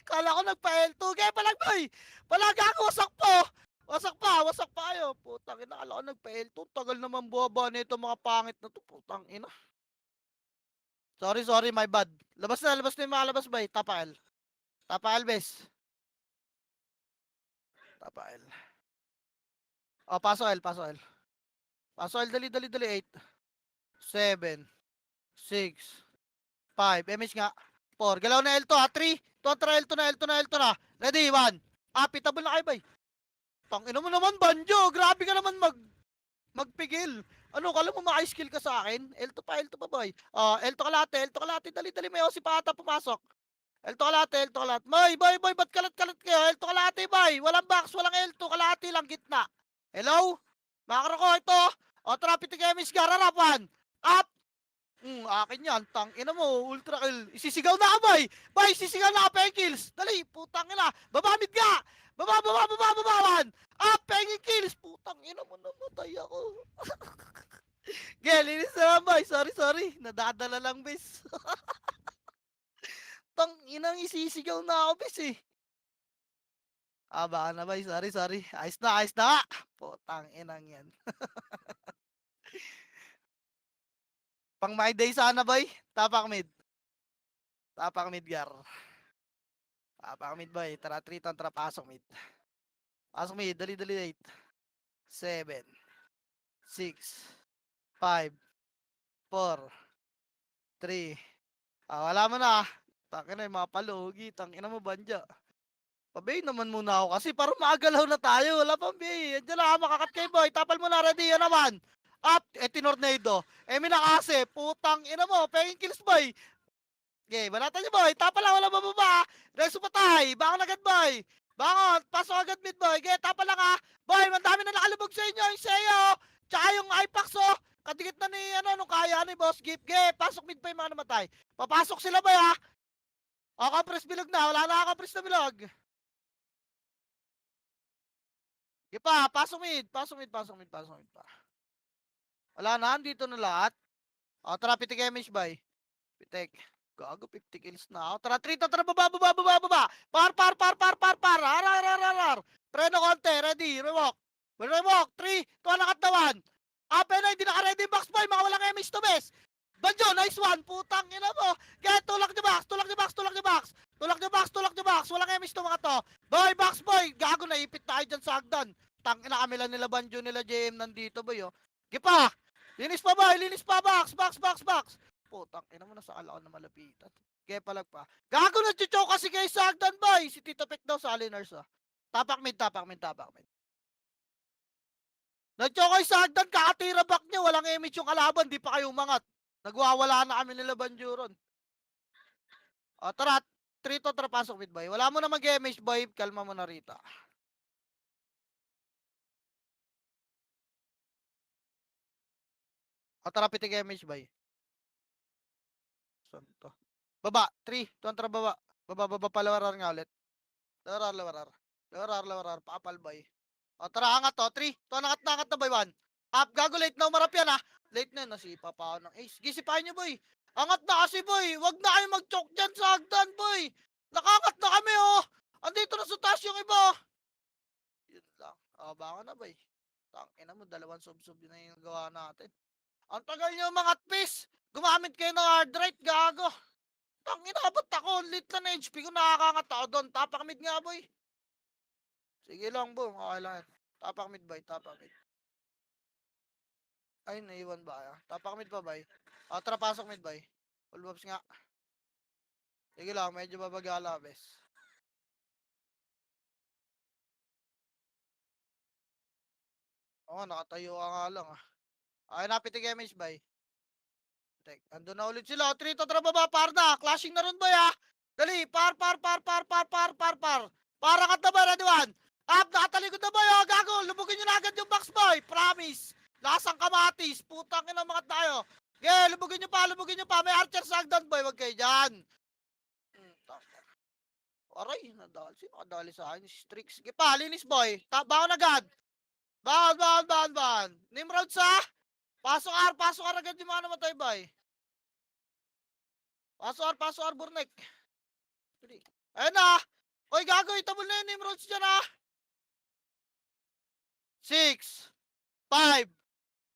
[SPEAKER 1] Kala ko nagpa-L2. Kaya palag boy. Palag ako, wasak po. Wasak pa kayo. Putang ina, kala ko nagpa-L2. Tagal naman buwaba nito mga pangit na to. Putang ina. Sorry, my bad. Labas na yung mga labas boy. Tapa L. Tapa L, bes. Tapa L. Oh, paso L. Paso L, dali. 8, 7, 6, 5. Image nga. 4. Galaw na L2 ha. 3. L2 na. Ready, 1. Pitable na kayo, bay. Tangina mo naman, Banjo. Grabe ka naman magpigil. Ano, kala mo maka-skill ka sa akin? L2 pa, boy. L2 kalate. Dali, may si Pata pumasok. L2 kalate. Boy, ba't kalat-kalat kayo? L2 kalate, boy. Walang box, walang L2, kalate lang, gitna. Hello? Makro ko, ito. Tara, pitik image ka, rarapan. Up! Akin yan. Tangina mo, ultra kill. Isisigaw na ka, boy. Boy, isisigaw na ka, kills. Dali, putang ina. Babamid ka. Baba, 1. Penging kills. Putang ina mo, namatay ako. Linis na lang, boy. Sorry. Nadadala lang, bes. Tang inang isisigaw na ako, bes eh. Baka na, boy. Sorry. Ayos na. Putang inang yan. Pang my day sana, boy. Tapak mid, gar. Tapak mid, boy. Tara, 3 tara, pasok mid. Dali, 8. 7, 6, 5, 4, 3. Wala mo na. Takin na yung mga palugi. Tangina mo, Banja. Pabay naman muna ako kasi para maagalaw na tayo. Wala pang bay. Diyan na makakat kay boy. Tapal mo na, ready. Yan naman. Up. Tinornado. Minakase. Putang ina mo. Penging kills, boy. Okay, balatan niyo, boy. Tapal lang, wala bababa. Reso patay. Bangon agad, boy. Bangon. Pasok agad mid, boy. Okay, tapal lang ha. Boy, mandami na nakalubog sa inyo. Yung Seo. Tsaka yung Ipax, oh. Kadikit na ni, nung kaya ni Boss Gift. Okay, pasok mid pa yung mga namatay. Papasok sila, boy, ha. Kapres bilog na. Wala na kapres na bilog. Okay pa, pasok mid pa. Wala na, dito na lahat. Tara, pitik image, boy. Pitik. Gago, 50 kills na ako. Tara, 3, tara, baba. Par. Arar. Preno konti, ready, rewalk. 3, 2, nakat na 1. Na, hindi naka-ready box, boy. Mga walang image to, bes. Banjo, nice one. Putang ina mo. Kaya tulak niyo box. Tulak niyo box. Walang image to, mga to. Box, boy. Gago, naipit tayo dyan sa hagdan. Tang ina kami lang nila Banjo, nila JM nandito, boy, oh. Gipa. Linis pa, box. Putang ina mo, nasa ala ko na malapitan. Kaya palag pa. Gago, nag-choke kasi kayo sa hagdan, boy. Si Tito Pek daw sa Aliners, ah. Tapak mid. Nag-choke kayo sa hagdan, kakatira back niya. Walang image yung kalaban, di pa kayo umangat. Nagwawala na kami nila Banjuron. Tara, 3 tara, pasok mid, boy. Wala mo na mag-image, boy. Kalma mo na rita. Tara, pitik image, boy. Saan to? Baba, 3, tara, baba. Baba, palawarar nga ulit. Lawarar. Pakapal, boy. Tara, angat to. 3, nakat na, boy, 1. Up, gago, late na umarap yan, ha. Late na yun, nasipa pa ako ng ace. Gisipahin nyo, boy. Angat na kasi, boy. Wag na kayo mag-choke dyan sa hagdan, boy. Nakangat na kami, oh. Andito na sa taas yung iba. Yun lang. Baka na, boy. Tangina mo, 2 sub-sub yun na yung gawa natin. Ang tagal nyo, mga fish. Gumamit kayo ng hard right, gago. Tangina, ba't ako? Lit na HP ko, nakakangat ako doon. Tapak mid nga, boy. Sige lang, boom. Okay lang yan. Tapak mid, boy. Ay, naiwan ba kaya? Tapak mid pa, boy. Tara, pasok mid, boy. Full bobs nga. Sige lang, medyo babagala, bes. Nakatayo ka nga lang, ah. Okay, napitig image, boy. Ando na ulit sila. 3, tara, baba, par na. Clashing na rin, boy, ha. Dali, par. Para ka na ba, ready 1. Up, nakatalikod na boy, oh, gago. Lubugin nyo na agad yung box boy. Promise. Lasang kamatis. Putang ina mga tayo. Okay, lubugin nyo pa. May archer sa hagdan boy, wag kayo dyan. Aray, nadali. Sino kadali sa akin? Strix. Sige pa, linis boy. Baon agad. Baon. Nimrod sa. Pasok R agad yung mga namatay boy. Pasok R, Burnek. Ayun na. Oy, gago, itabol na yun, Nimrods dyan ha. 6, 5,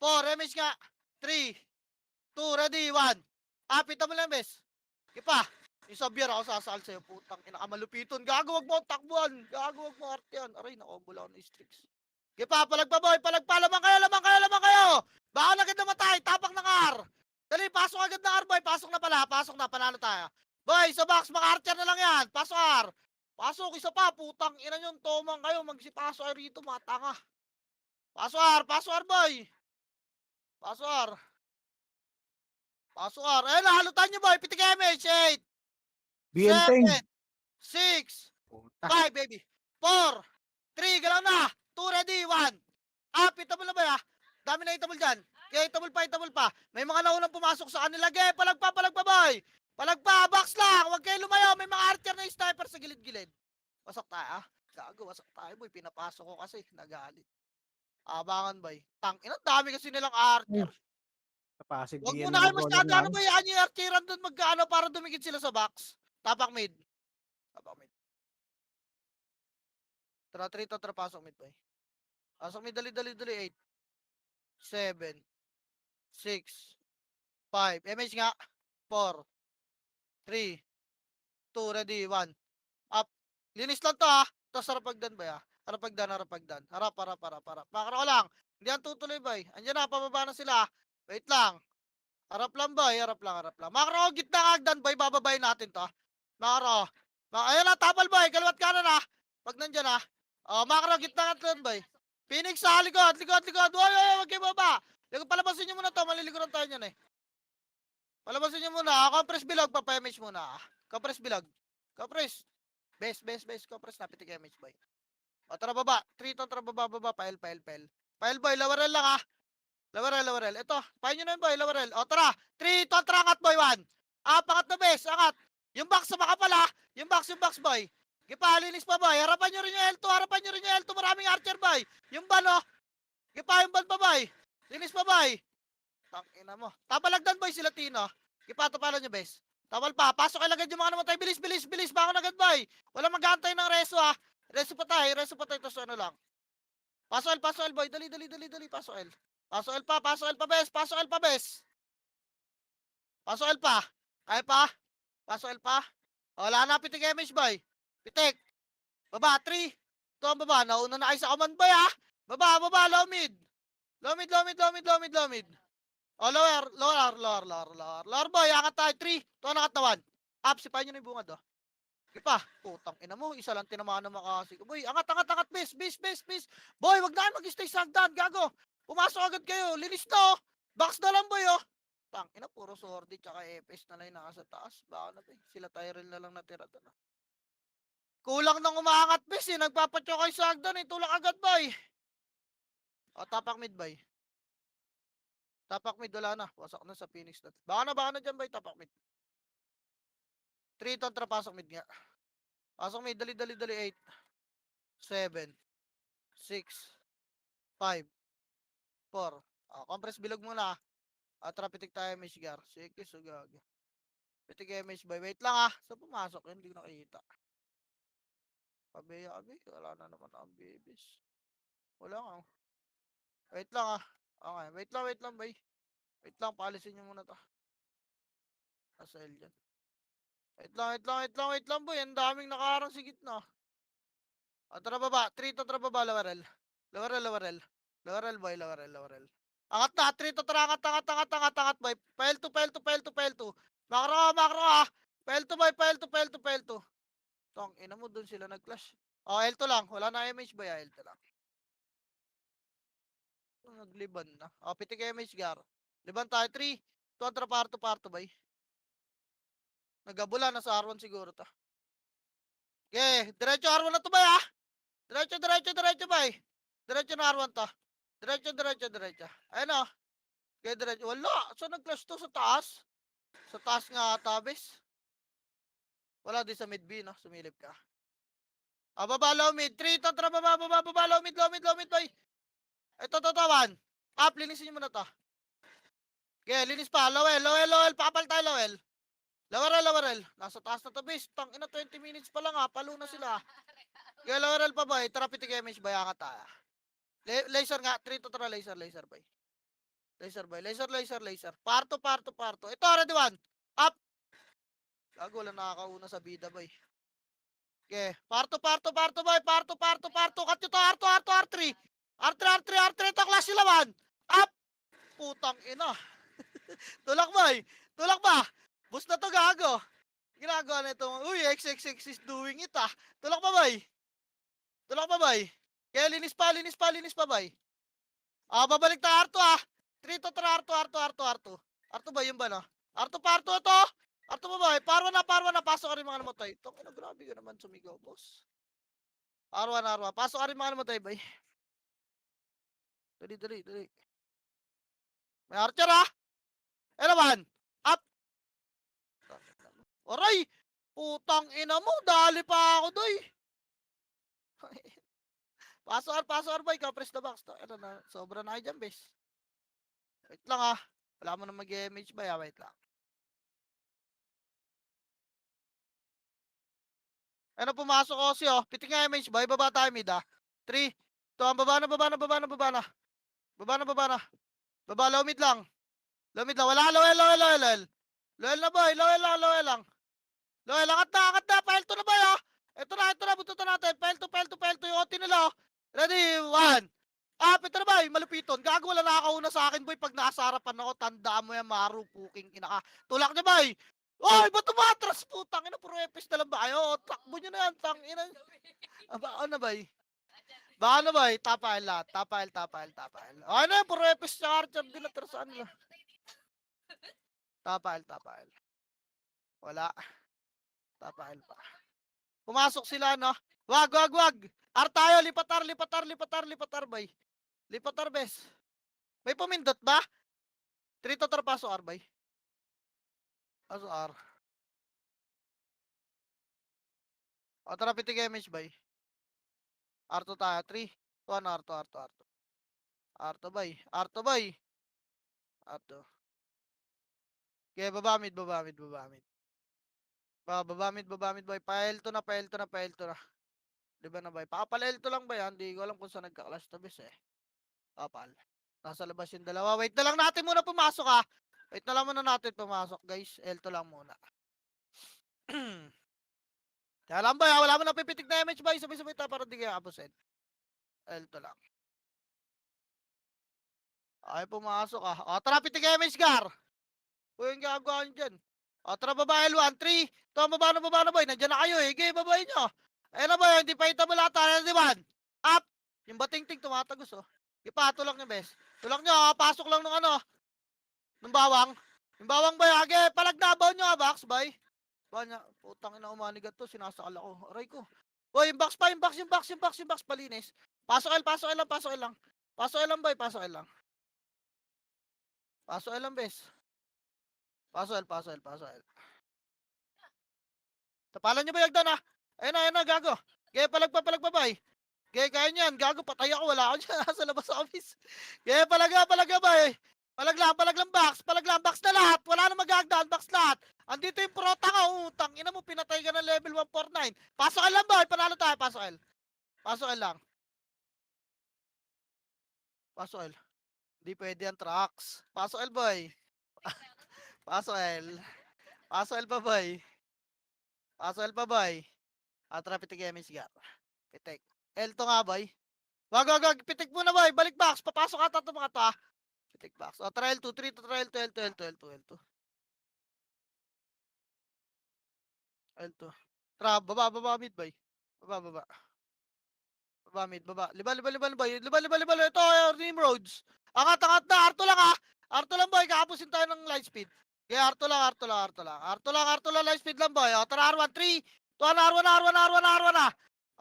[SPEAKER 1] 4, MH nga. 3, 2, ready, 1. Itabol na yun, bes. Sige pa. Yung Xavier ako sasakal sa'yo, putang ina ka malupiton. Gago, wag mo ang takbuhan. Gago, wag mo artiyan. Aray, nakobula ako ng Strix. Sige pa, palag pa boy, palag pa. Lamang kayo. Baka agad namatay, tapak ng R. Dali, pasok agad ng R boy. Pasok na, panalo tayo. Boy, sa box, maka-archer na lang yan. Pasok R. Pasok, isa pa, putang ina nyo, tomang kayo. Magsipasok kayo rito, mga tanga. Pasok R boy. Pasok R. Ayun na, halutan nyo boy, pitik MH, 8.
[SPEAKER 2] Bienteng.
[SPEAKER 1] 6,
[SPEAKER 2] Puta.
[SPEAKER 1] 5, baby. 4, 3, galaw na. 2, ready, 1. Itabol na ba ya? Dami na itabol dyan. Kaya itabol pa. May mga naunang pumasok sa kanila. Ge, palag pa, boy. Palag pa, box lang. Huwag kayo lumayo. May mga archer na sniper sa gilid-gilid. Wasak tayo, ah. Gago, wasak tayo, boy. Pinapasok ko kasi. Nagalit. Abangan, boy. Ina, dami kasi nilang archer.
[SPEAKER 2] Sa Pasig
[SPEAKER 1] Huwag
[SPEAKER 2] BN
[SPEAKER 1] muna kayo
[SPEAKER 2] na
[SPEAKER 1] masyado,
[SPEAKER 2] lang.
[SPEAKER 1] ano ba yan? Yung archeran doon magkaano para dumikit sila sa box. Tapak mid. Tara, 3 to, tara, pasok mid, boy. Pasok mid, dali, 8. 7, 6, 5. MH nga. 4, 3, 2, ready, 1. Up. Linis lang to, ha. Tapos harapagdan, boy, ha. Harapagdan. Harap. Makara ko lang. Hindi yan tutuloy, boy. Andiyan na, pababa na sila. Wait lang. Harap lang, boy. Harap lang. Makara ko, gitna agdan, boy. Bababayin natin to. Makara. Ayan na, tapal, boy. Kaliwat kanan, ha. Pag nandyan, ha. Makara, gitna agdan, boy. Phoenix sa likod. Wag kayo baba. Palabasin nyo muna to. Maliliguran tayo nyan, eh. Palabasin nyo muna. Compress bilog. Papayamage muna. Compress bilog. Compress. Best. Compress na. Pitik image, boy. Tara baba. 3 to, tara baba. Pail. Pail, boy. Lowerel lang, ha. Lowerel. Ito. Pail nyo na yun, boy. Lowerel. Tara. 3 to, tara. Angat, boy. 1. Pangat na, best. Angat. Yung box sa makapala. Yung box, boy. Linis pa, boy. Harapan nyo rin yung L2. Maraming archer, boy. Yung ban, oh. Yung ban pa, boy. Linis pa, boy. Tangina mo. Tabalagdan, boy, sila Tino. Tapala nyo, bes. Tapal pa. Pasok kayo agad yung mga namatay. Bilis. Baka agad, boy. Walang mag-aantay ng reso, ha. Reso pa tayo. Tapos ano lang. Pasok L, boy. Dali. Pasok L. Pasok L pa, bes. Pasok L pa. Kaya pa. Pasok L pa. Wala na, pitik image, boy. Pitik. Baba, 3. Ito ang baba. Nauna na kayo sa command, boy, ha. Baba, low mid. Low mid. Lower, boy. Angat tayo. 3. Ito ang nakatawan. Up, sipahin nyo na yung bungad, oh. Sige pa. Putang ina mo. Isa lang tinamaan na makasi. Boy, angat. Bis. Boy, wag na kayo mag-stay sa hagdan. Gago. Pumasok agad kayo. Linis na, oh. Box na lang, boy, oh. Tang ina, puro sordi tsaka FS na lang yung nasa taas. Baka na, boy. Sila Tyrell na lang natira doon, ah. Kulang nang umaangat, bis, eh. Nagpapatyo kayo sa hagdan, eh. Tulak agad, boy. Tapak mid, boy. Wala na. Wasak na sa Phoenix. Baka na dyan, boy. Tapak mid. 3 kontra, pasok mid nga. Pasok mid, dali. 8, 7, 6, 5, 4. Compress bilog muna. Trapitik tayo, Michigar. Sige, sugag. Pitik MH, boy. Wait lang, ah. So, pumasok yun. Hindi ko nakita. Abi. Wala na naman ang babies. Wala nga. Wait lang, ah. Okay. Wait lang, boy. Wait lang, paalisin nyo muna to. Nasa L dyan. Wait lang, boy. Ang daming nakaharang sa gitna. Tara baba. 3 to, tara baba, Lowerel. Lowerel, boy. Angat na. 3 to, tara. Angat, boy. Pail to. Makro ka. Pail to. Tong, ina mo, dun sila nag-clash. L2 lang. Wala na MH, boy. L2 lang. Nagliban na. Pitik MH, gar. Liban tayo. 3. 2, tara, parto, boy. Nagabula na sa R1 siguro ta. Okay, diretso R1 na to ba, ha? Diretso, bay. Diretso na R1 to. Diretso. Ayun o. Okay, diretso. Wala. Saan nag-clash to? Sa taas? Sa taas nga ata, bes. Wala din sa mid B, no? Sumilip ka. Baba, low mid. 3, tontra, baba, low mid, bay. Ito, 1. Up, linisin nyo muna to. Okay, linis pa. Lowel. Pakapal tayo, Lowel. Lower L. Nasa taas na to, bes. Tang ina, 20 minutes pa lang, ha. Palo na sila. Okay, lower L pa, bay. Therapeutic damage, bay. Angat tayo. Laser nga. 3 to tara, laser, bay. Laser. Parto. Ito, ready 1. Up. Gago, wala nakakauna sa bida, bay. Okay. Parto, bay. Parto. Cut nyo to, R3. Ito, clash sila, 1. Up. Putang ina. Tulak, bay. Tulak ba? Boost na to, gago. Ginagawa na itong, uy, XXX is doing it, ah. Tulak pa, bay. Kaya linis pa, bay. Babalik tayo, R2, ah. 3 to tara, R2. R2 ba, yun ba, no? R2 pa, R2 to. R2 ba, bay? Parwa na. Pasok ka rin mga namatay. Itong ina, grabe ka naman sumigaw, boss. R1. Pasok ka rin mga namatay, bay. Dali. May archer, ah. Eh naman. Up. Aray! Putang ina mo, dali pa ako, doy. Pasok, boy. Press the box. Ito na, sobra na kayo dyan, bes. Wait lang, ah. Wala mo na mag-MH ba, wait lang. Ano pumasok ko siya, oh. Pitik nga MH ba, ibaba tayo mid, ah. 3, 2, baba na. Baba, low mid lang. Wala, lowel. Lowel na, boy. Lowel lang. Angat na. File 2 na, boy, oh. Ito na. Bututan natin. File 2. Yung OT nila, oh. Ready, 1. Ito na, boy. Malupiton. Gago, wala nakakauna sa akin, boy. Pag nasa harapan ako, tandaan mo yan, maru, puking ina ka. Tulak niya, boy. Oy, ba't tumatras, putang ina, puro epis na lang ba kayo? Takbo nyo na yan, tang ina. Baka na, boy. Tapile lahat. Tapile. Ano yan, puro epis sa archer din na terasaan nila. Tapile. Wala. Tapile pa. Pumasok sila, no? Wag. Ar tayo, lipatar, bay. Lipatar, bes. May pumindot ba? 3 to trapaso, R, bay. Paso, R. O, tara, pitig image, bay. R2 tayo, 3. 2, R2. R2, bay. R2. Okay, baba mid. Baba mid, boy. Pile to na. Diba na, boy? Pakapal L2 lang ba yan? Hindi ko alam kung saan nagka-clash to, bes, eh. Kapal. Nasa labas yung dalawa. Wait na lang natin muna pumasok, ha. Wait na lang muna natin pumasok, guys. L2 lang muna. Kaya lang, boy, ha? Wala mo na pipitik na image, boy. Sabay-sabay tayo para di kayo abusin. L2 lang. Ay, pumasok, ha. O, tara, pitik image, Gar. Uy, yung gagawa nyo dyan. O, tara, baba L1. 3. Ito, baba na, boy. Nandiyan na kayo, eh. Okay, babayin nyo. Ayun na, boy. Hindi pa hitable lahat. Di ba? Up. Yung bating-ting tumatagos, oh. Ipatulak nyo, bes. Tulak nyo, ha. Pasok lang nung ano. Nung bawang. Yung bawang, boy. Age, palagnabaw nyo, ha, box, boy. Banya, putang ina, umanigat to. Sinasakal ako. Aray ko. Boy, yung box, palinis. Pasok L lang. Pasok L lang, boy. Pasok L lang, bes. Pasok L. Tapalan nyo ba yung agdan, ha? Ayun na, gago. Gaya, palag pa, bay. Gaya, kaya nyan. Gago, patay ako. Wala ako dyan. Sa labas sa office. Gaya, palag bay. Palag lang, box na lahat. Wala na mag-agdan, box lahat. Andito yung prota ka, utang. Ina mo, pinatay ka ng level 149. Pasok L lang, boy. Panalo tayo, pasok L. Pasok L lang. Pasok L. Hindi pwede yan, trucks. Pasok L, boy. Pasok L. Pasok L pa, boy. Atra, pitik MH, Gar. Pitik. L to nga, boy. Wag. Pitik muna, boy. Balik box. Papasok ata ito mga ta. Pitik box. O, trial 2. 3 to trial 2. L2. Tra, baba mid, boy. Baba. Baba mid. Liba, boy. Liba. Ito, Nimroads. Angat na. Arto lang, ha. Arto lang, boy. Kakapusin tayo ng light speed. Kaya Arto lang. Light speed lang, boy. O, tara, R1. 3. 2, R1 na.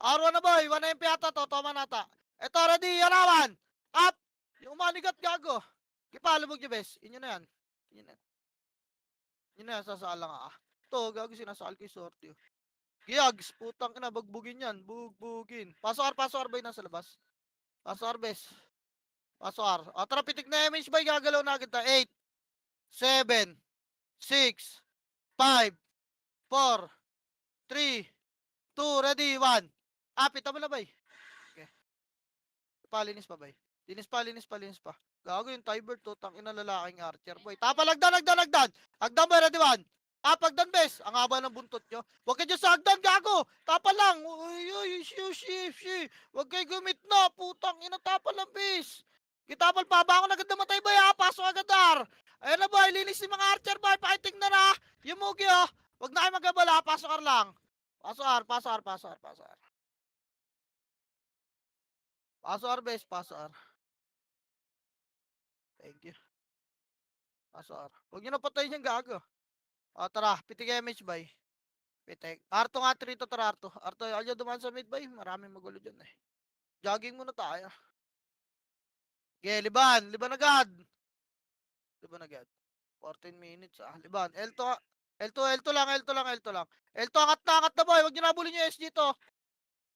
[SPEAKER 1] R1 na boy, 1 MP ata to, tama nata. Eto, ready, yarawan. Up! Yung umanigat gago. Kipa, lubog niyo, bes. Inyo na yan. Inyo na yan. Inyo na yan, sasala nga ah. To, gago, sinasal ko yung sorty. Giyags, putang ina, bagbugin yan. Bugbugin. Paso R boy, nasa labas. Paso R, bes. Paso R. O, tara, pitik na image boy, gagalaw na kita. 8, 7, 6, 5, 4, 3, 2, ready, 1. Pita mo na, bay. Okay. Linis pa, bay. Linis pa. Gago yung Tybert to, tangina lalaking archer, boy. Tapa, lagdan. Hagdan, boy, ready, 1. Hagdan, bes. Ang haba ng buntot nyo. Huwag kayo sa hagdan, gago. Tapa lang. Uy, shi. Huwag kayo gumit na, putang ina, tapa lang, bes. Kitapal pa, ba ako na agad namatay, boy, ha? Pasok agad, dar. Ayun na, boy, linis yung mga archer, boy. Pakiting na na. Yung mugi, oh. Huwag na kayo magabala, pasok R lang. Paso R. Paso R, bes. Paso R. Thank you. Paso R. Huwag nyo na patayin yung gago. O, tara. Pitik image, bay. Pitik. Arto nga, 3 to, tara, Arto. Arto, ayaw dumaan sa mid, bay. Maraming magulo dyan, eh. Jogging muna tayo. Okay, liban. Liban agad. 14 minutes, ah. Liban. L2 lang. L2, angat na, boy. Huwag nyo nabulin yung SG to.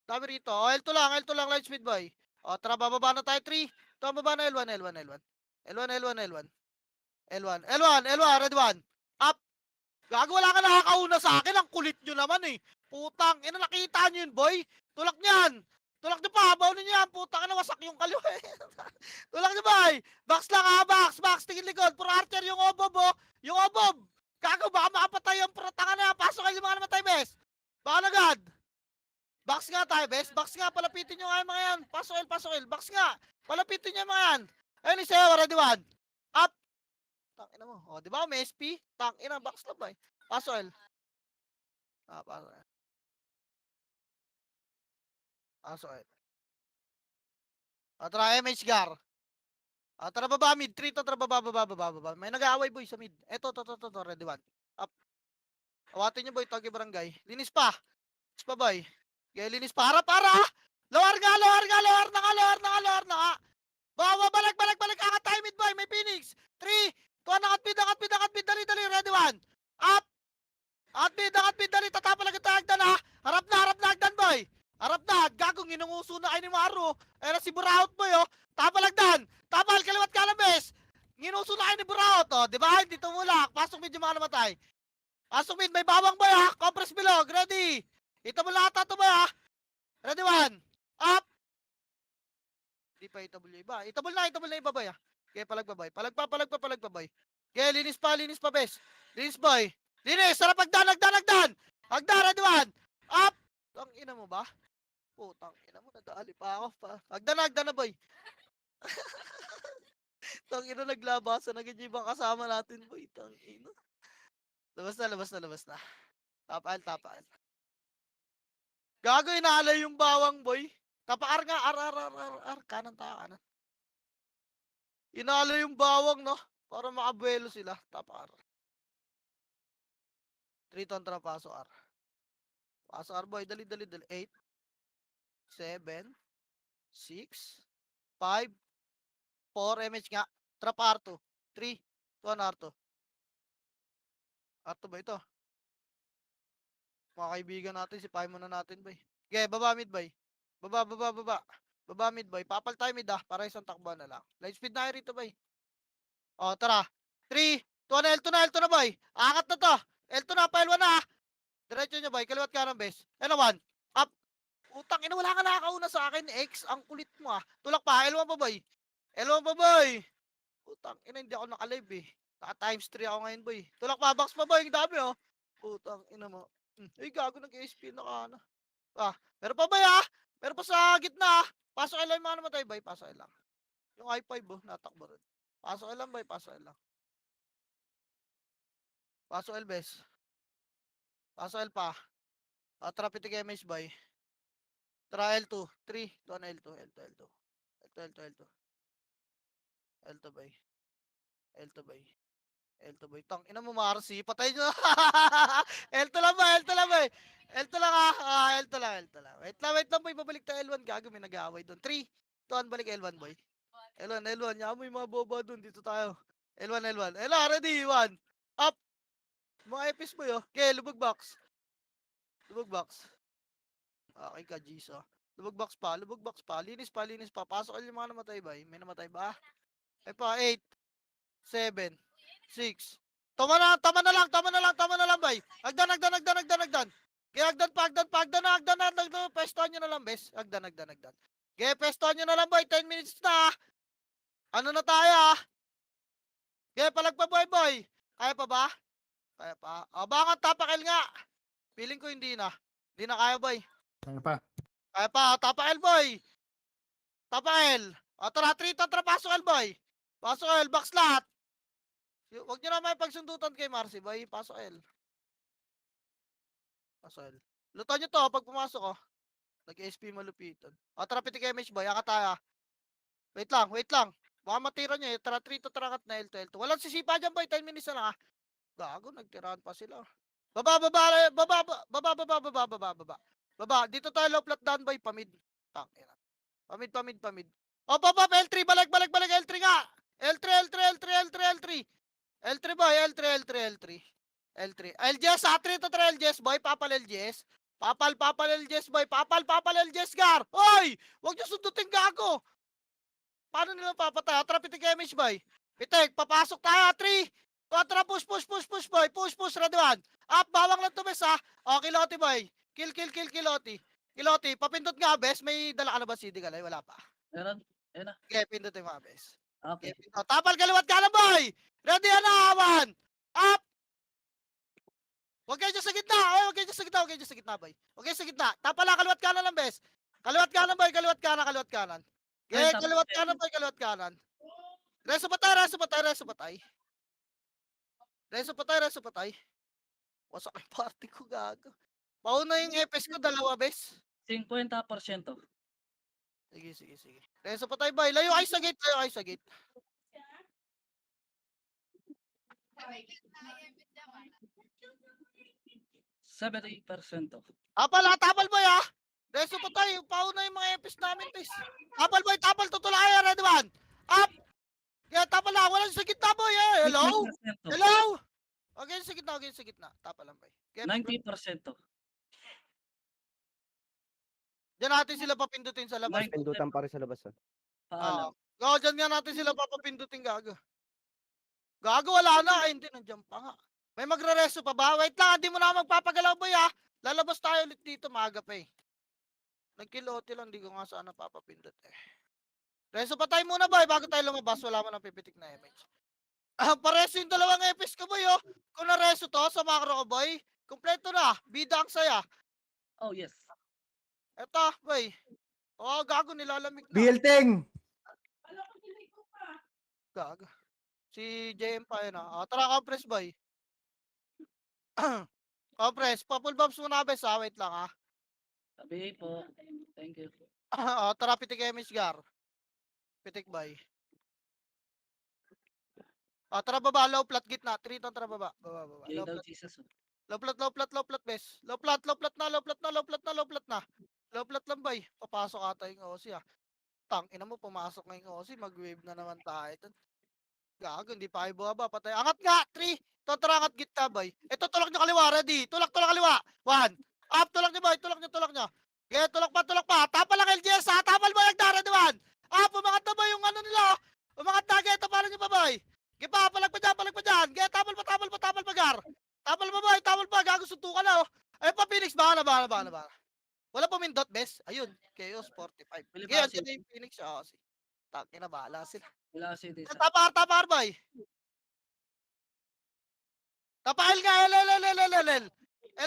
[SPEAKER 1] Dami rito. O, L2 lang, light speed, boy. O, tara, bababa na tayo, 3. Ito, baba na, L1, ready, 1. Up. Gago, wala ka nakakauna sa akin. Ang kulit nyo naman, eh. Putang, ina, nakita nyo yun, boy. Tulak nyan. Tulak nyo pa, habaw ninyo yan. Putang, ina, wasak yung kaliwa, eh. Tulak nyo, boy. Box lang, ha, box. Tingin likod. Puro archer yung obob, oh. Yung obob. Gago, baka makapatay yung pratangan na yan. Pasok kayo yung mga namatay, bes. Baka nagad. Box nga tayo, bes. Box nga, palapitin nyo nga yung mga yan. Pasok L. Box nga. Palapitin nyo yung mga yan. Ayun, isa, ready, 1. Up. Tangina mo. O, di ba? May SP. Tangina, box na ba eh. Paso L. Paso L. Paso L. Tara, MH Gar. Tara, baba, mid. 3 to, tara, baba. May nag-aaway, boy, sa mid. Eto, to, ready, 1. Up. Awatin nyo, boy, tagi barangay. Linis pa, boy. Okay, linis pa. Harap. Lawar na nga. Bawa, balik. Angat tayo, mid, boy. May Phoenix. 3, 2, angat mid. Dali, ready, 1. Up. Angat mid, dali. Tatapa lang kita, hagdan, ha. Harap na, hagdan, boy. Harap na, gagong inunguso na kayo ni Maro. Ayun na si Buraut, boy, oh. Tapa lagdan. Tapal, kaliwat ka lang, bes. Ginuso na kayo ni Buraut, oh. Di ba? Hindi tumulak. Pasok mid yung mga namatay. Pasok mid, may bawang, boy, ha. Compress bilog, ready. Ito mo lahat to, boy, ha. Ready, 1. Up. Hindi pa itabol yung iba. Itabol na iba, boy, ha. Okay, palagpa, boy. Okay, linis pa, bes. Linis, boy. Linis, sarap hagdan. Hagdan, ready, 1. Up. Ang ina mo ba? Putang ina mo, nadali pa ako pa. Hagdan na, boy. Tang ina, naglabasan na ganyan yung ibang kasama natin, boy. Tang ina. Labas na. Tapaan. Gago, inaalay yung bawang, boy. Tapakar nga, ar. Kanan. Inaalay yung bawang, no? Para makabuelo sila. Tapakar. 3 tontra, paso R. Paso R, boy. Dali. 8, 7, 6, 5, 4, MH nga. Trap R2. 3, 2, R2. R2 ba ito? Mga kaibigan natin, sipahin muna natin, boy. Okay, baba mid, boy. Baba. Baba mid, boy. Papal tayo mid, para isang takbo na lang. Light speed na rito, boy. O, tara. 3, 2, L2 na, boy. Angat na to. L2 na, pile 1 na, ha. Diretso nyo, boy. Kaliwat ka ng base. L1. Up. Utang ina, wala ka nakakauna sa akin. X, ang kulit mo, ah. Tulak pa. L1 pa, boy. Utang ina, hindi ako naka-live, eh. Naka times 3 ako ngayon, boy. Tulak pa, box pa, boy. Ang dami, oh. Utang ina mo. Ay, gago, nag-SP na ka na. Meron pa, boy, ha? Meron pa sa gitna, ha? Pasok lang yung mga namatay, boy. Pasok lang. Yung i5, oh, natakbo rin. Pasok lang, boy. Pasok lang. Pasok L, bes. Pasok L pa. Tara, pitik MH, boy. Tara, L2. 3, 2 na L2, L2, boy. L2 boy. Tang ina mo Marcy. Patay nyo. L2 lang ba? L2 lang ba? L2 lang ah. L2 lang, L2 lang. Wait lang boy. Babalik tayo L1. Gago may nag-aaway doon. 3, 2, 1, balik L1 boy. L1. Yaman mo yung mga boba doon. Dito tayo. L1. Ready? 1. Up. Mga epis boy oh. Okay, lubog box. Okay ka, G's oh. Lubog box pa. Linis pa. Pasok yung mga namatay ba? May namatay ba? Ay pa, 8, 7, 6. Tama na lang, bay. Agdan. Kaya agdan na. Pestohan nyo na lang, bes. Agdan. Kaya pestohan nyo na lang, boy. 10 minutes na. Ano na tayo, ah? Kaya palag pa, boy. Kaya pa ba? Kaya pa. Abangan, tapakil nga. Feeling ko hindi na. Hindi na kaya, boy.
[SPEAKER 2] Ano pa?
[SPEAKER 1] Kaya pa, tapakil, boy. Tapakil. O, tara, 3, tara, pasok, boy. Pasok, box lahat. Huwag nyo na may pagsundutan kay Marcy, boy. Pasok, Lutan nyo to, pag pumasok, oh. Nag-SP malupitan. O, tara, pitik MH, boy. Aka tayo. Wait lang. Baka matira nyo, eh. Tara, 3 to tarakat na L2. Walang sisipa dyan, boy. 10 minutes na lang, ah. Gago, nagtirahan pa sila. Baba. Dito tayo low flat down, boy. Pamid. Tangina. Pamid. O, baba, L3. Balik. L3 nga. L3. L3. LGS, A3 to 3 LGS, boy. Papal LGS, boy. Papal LGS, gar. Hoy! Huwag nyo sundutin, gago. Paano nila papatay? Atra, pitik image, boy. Pitik, papasok tayo, 3. Kontra, push, boy. Push, ready 1. Up, bawang lang to, bes, ha. O, Kiloti, boy. Kill, Kiloti. Papindot nga, bes. May dala ka na ba CD galay? Wala pa.
[SPEAKER 3] Meron. Ayun na.
[SPEAKER 1] Okay, pindot yung mga, bes.
[SPEAKER 3] Okay.
[SPEAKER 1] Okay, pindot. Tapal, kaliwat ka na, boy. Ready, na, 1. Up. Huwag kayo dyan sa gitna. Huwag kayo dyan sa gitna, boy. Huwag kayo sa gitna. Tapala, kaliwat kanan lang, bes. Kaliwat kanan, boy. Kaliwat kanan. Okay, kaliwat kanan, boy. Kaliwat kanan. Reso patay. Wasak ang party ko, gago. Pauna yung EPS ko, 2, bes.
[SPEAKER 3] 50%.
[SPEAKER 1] Sige. Reso patay, boy. Layo kayo sa gate.
[SPEAKER 3] 70%.
[SPEAKER 1] Tapal, boy, ha. Reso patay. Pauna yung mga EPS namin, bes. Tapal, tutulayan. Ready, 1. Up. Kaya tapal lang. Walang sa gitna, boy, eh. Hello?
[SPEAKER 3] 50%.
[SPEAKER 1] Okay, sa gitna. Tapal lang, boy. Kaya
[SPEAKER 3] 90%.
[SPEAKER 1] diyan natin sila papindutin sa labas.
[SPEAKER 6] Pindutan pa rin sa labas.
[SPEAKER 3] Paalam.
[SPEAKER 1] Diyan nga natin sila papapindutin, gago. Wala na. Ay, hindi, nandiyan pa nga. May magre-reso pa ba? Wait lang, hindi mo na magpapagalaw, boy, ha. Lalabas tayo ulit dito, maaga pa, eh. Nagkilote lang, di ko nga sana papapindot, eh. Reso pa tayo muna, boy, bago tayo lumabas. Wala mo nang pipitik na image. Pareso yung dalawang EPS ko, boy, oh. Kung na-reso to sa macro ko, boy, kompleto na. Bida ang saya.
[SPEAKER 3] Oh, yes.
[SPEAKER 1] Eto, boy. Oh, gago, nilalamig na.
[SPEAKER 2] Bilting!
[SPEAKER 1] Gago. Si JM pa yun, ah. Tara, compress, boy. Compress. Pa-full bombs muna, bes, ha. Wait lang, ha.
[SPEAKER 3] Sabi po. Thank you.
[SPEAKER 1] Tara, pitik image, gar. Pitik, boy. Tara, baba. Low flat, gitna. 3 to, tara, baba. Baba.
[SPEAKER 3] Gay
[SPEAKER 1] Low
[SPEAKER 3] daw
[SPEAKER 1] flat.
[SPEAKER 3] Jesus.
[SPEAKER 1] Low flat, bes. Low flat na. Low flat lang, boy. Papasok ata yung OC, ah. Tang, ina mo, pumasok na yung OC. Mag-wave na naman tayo. Gago, hindi pa kayo bumaba. Patay. Angat nga! 3! Tara, angat gitna, boy. Ito, tulak nyo kaliwa. Ready? Tulak kaliwa. 1. Up, tulak nyo, boy. Tulak nyo. Okay, tulak pa. Tapal lang LGS, ha? Tapal, boy. Nagdara, 1. Up, umangat na, boy, yung ano nila. Umangat na, geto, paano nyo pa, boy? Gipa, palag pa dyan. Get, tapal pa, gar. Tapal pa, boy. Gago, suntukan na, oh. Ayun pa, Phoenix. Bahala. Wala pa mindot, bes. Ayun, Chaos 45. Ngayon,
[SPEAKER 3] Pilipasi.
[SPEAKER 1] dyan yung Phoenix, siya, kasi. Tangina, bahala sila.
[SPEAKER 3] Wala si Disa.
[SPEAKER 1] Tapar, boy. Tapahil nga, L.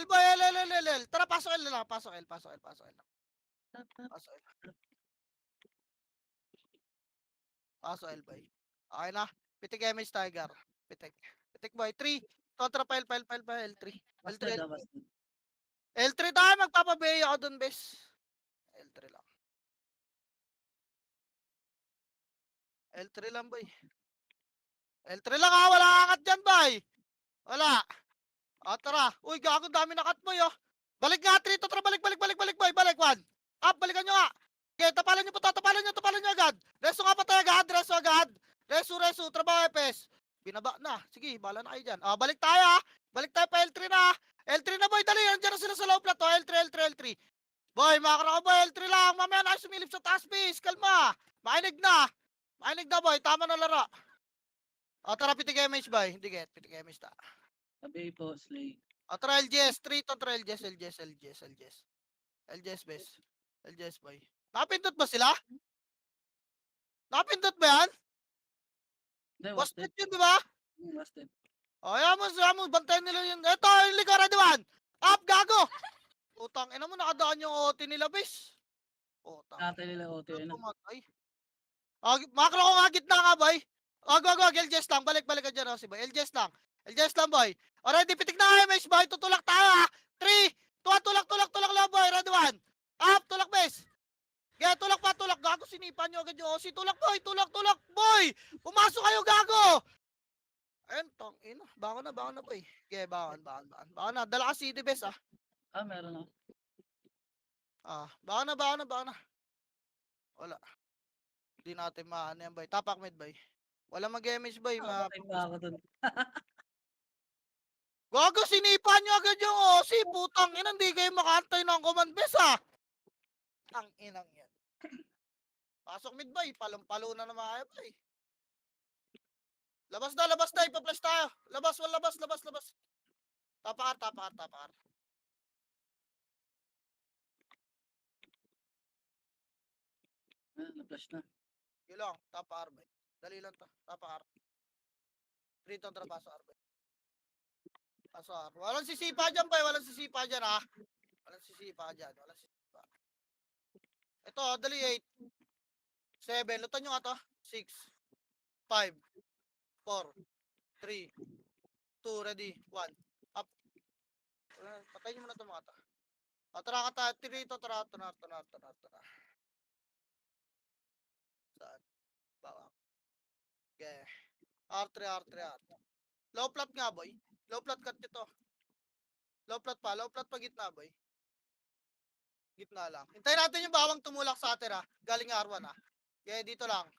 [SPEAKER 1] Boy, L. Tara, pasok L lang. Pasok L. Pasok L, boy. Okay na. Pitik image tiger. Pitik, boy. 3. Kontra pa L3.
[SPEAKER 3] Basta daw, basta.
[SPEAKER 1] L3 tayo, magpapabay ako dun, bes. L3 lang, boy. L3 lang ha, wala angat dyan, boy. Wala. Tara. Uy, gago, dami na cut, boy, oh. Balik nga, 3 to, tara, balik, boy. Balik, 1. Up, balikan nyo nga. Okay, tapalan nyo po to, tapalan nyo agad. Reso nga patay agad, reso agad. Reso, trabaho, epes. Binaba na. Sige, bala na kayo dyan. Balik tayo, ha. Balik tayo pa L3 na. L3 na, boy, dali. Nandiyan na sila sa low plat, oh. L3. Boy, makakara ka, boy. L3 lang. Mamaya na kayo sumilip sa taas, base. Kalma. Mainig na, boy. Tama na laro. Tara, pitik MH, boy. Hindi get, pitik MH ta.
[SPEAKER 3] Sabi po, Slay.
[SPEAKER 1] Tara, LGS. 3 to, tara, LGS, base. LGS, boy. Nakapindot ba sila? Nakapindot ba yan?
[SPEAKER 3] Hindi,
[SPEAKER 1] Busted
[SPEAKER 3] wasted.
[SPEAKER 1] yun, di ba?
[SPEAKER 3] Wasted.
[SPEAKER 1] Ayaw mo, bantayan nila yun. Ito, yung ligo, ready one. Up, gago! Utang, ina mo, nakadaan yung OT nila, base. Utang.
[SPEAKER 3] Natay nila OT na.
[SPEAKER 1] Pumatay. Makro ko nga, gitna nga, boy. Go, LGS lang. Balik ka dyan, si boy. LGS lang, boy. Already, pitik na MH, boy. Tutulak tayo, ha. 3, 2, tulak lang, boy. Ready one. Up, tulak, base. Kaya tulak. Gago, sinipan nyo agad yung OC. Tulak, boy. Pumasok kayo, gago. Ayun, tong ina. Bako na, boy. Kaya, bakon na. Dala ka CD, best, ah.
[SPEAKER 3] Meron ako.
[SPEAKER 1] Bako na. Wala. Hindi natin maano yan, boy. Tapak mid, boy. Wala mag-MH, boy.
[SPEAKER 3] Patay pa ako dun.
[SPEAKER 1] Gago, sinipan nyo agad yung OC. Putang ina, hindi kayo makantay ng command base, ah. Ang inang yan. Pasok mid, boy. Palo na naman kayo, boy. Labas na. Ipa-flash tayo. Labas. Tapakar.
[SPEAKER 3] Na-flash na.
[SPEAKER 1] Yun lang. Tapakar, boy. Dali lang to. Tapakar. 3 to, tara, pasok, boy. Pasok. Walang sisipa dyan, boy. Walang sisipa dyan. Ito, dali 8. 7. Lutan nyo nga to. 6. 5. 4. 3. 2. Ready. 1. Up. Patay nyo muna ito mga to. Tara ka tayo. 3 to. Tara. Saan? Bawang. Okay. R3. Low plat nga, boy. Low plat cut nyo to. Low plat pa gitna, boy. Gitna lang. Hintayin natin yung bawang tumulak sa atin, ha. Galing R1, ha. Okay, dito lang.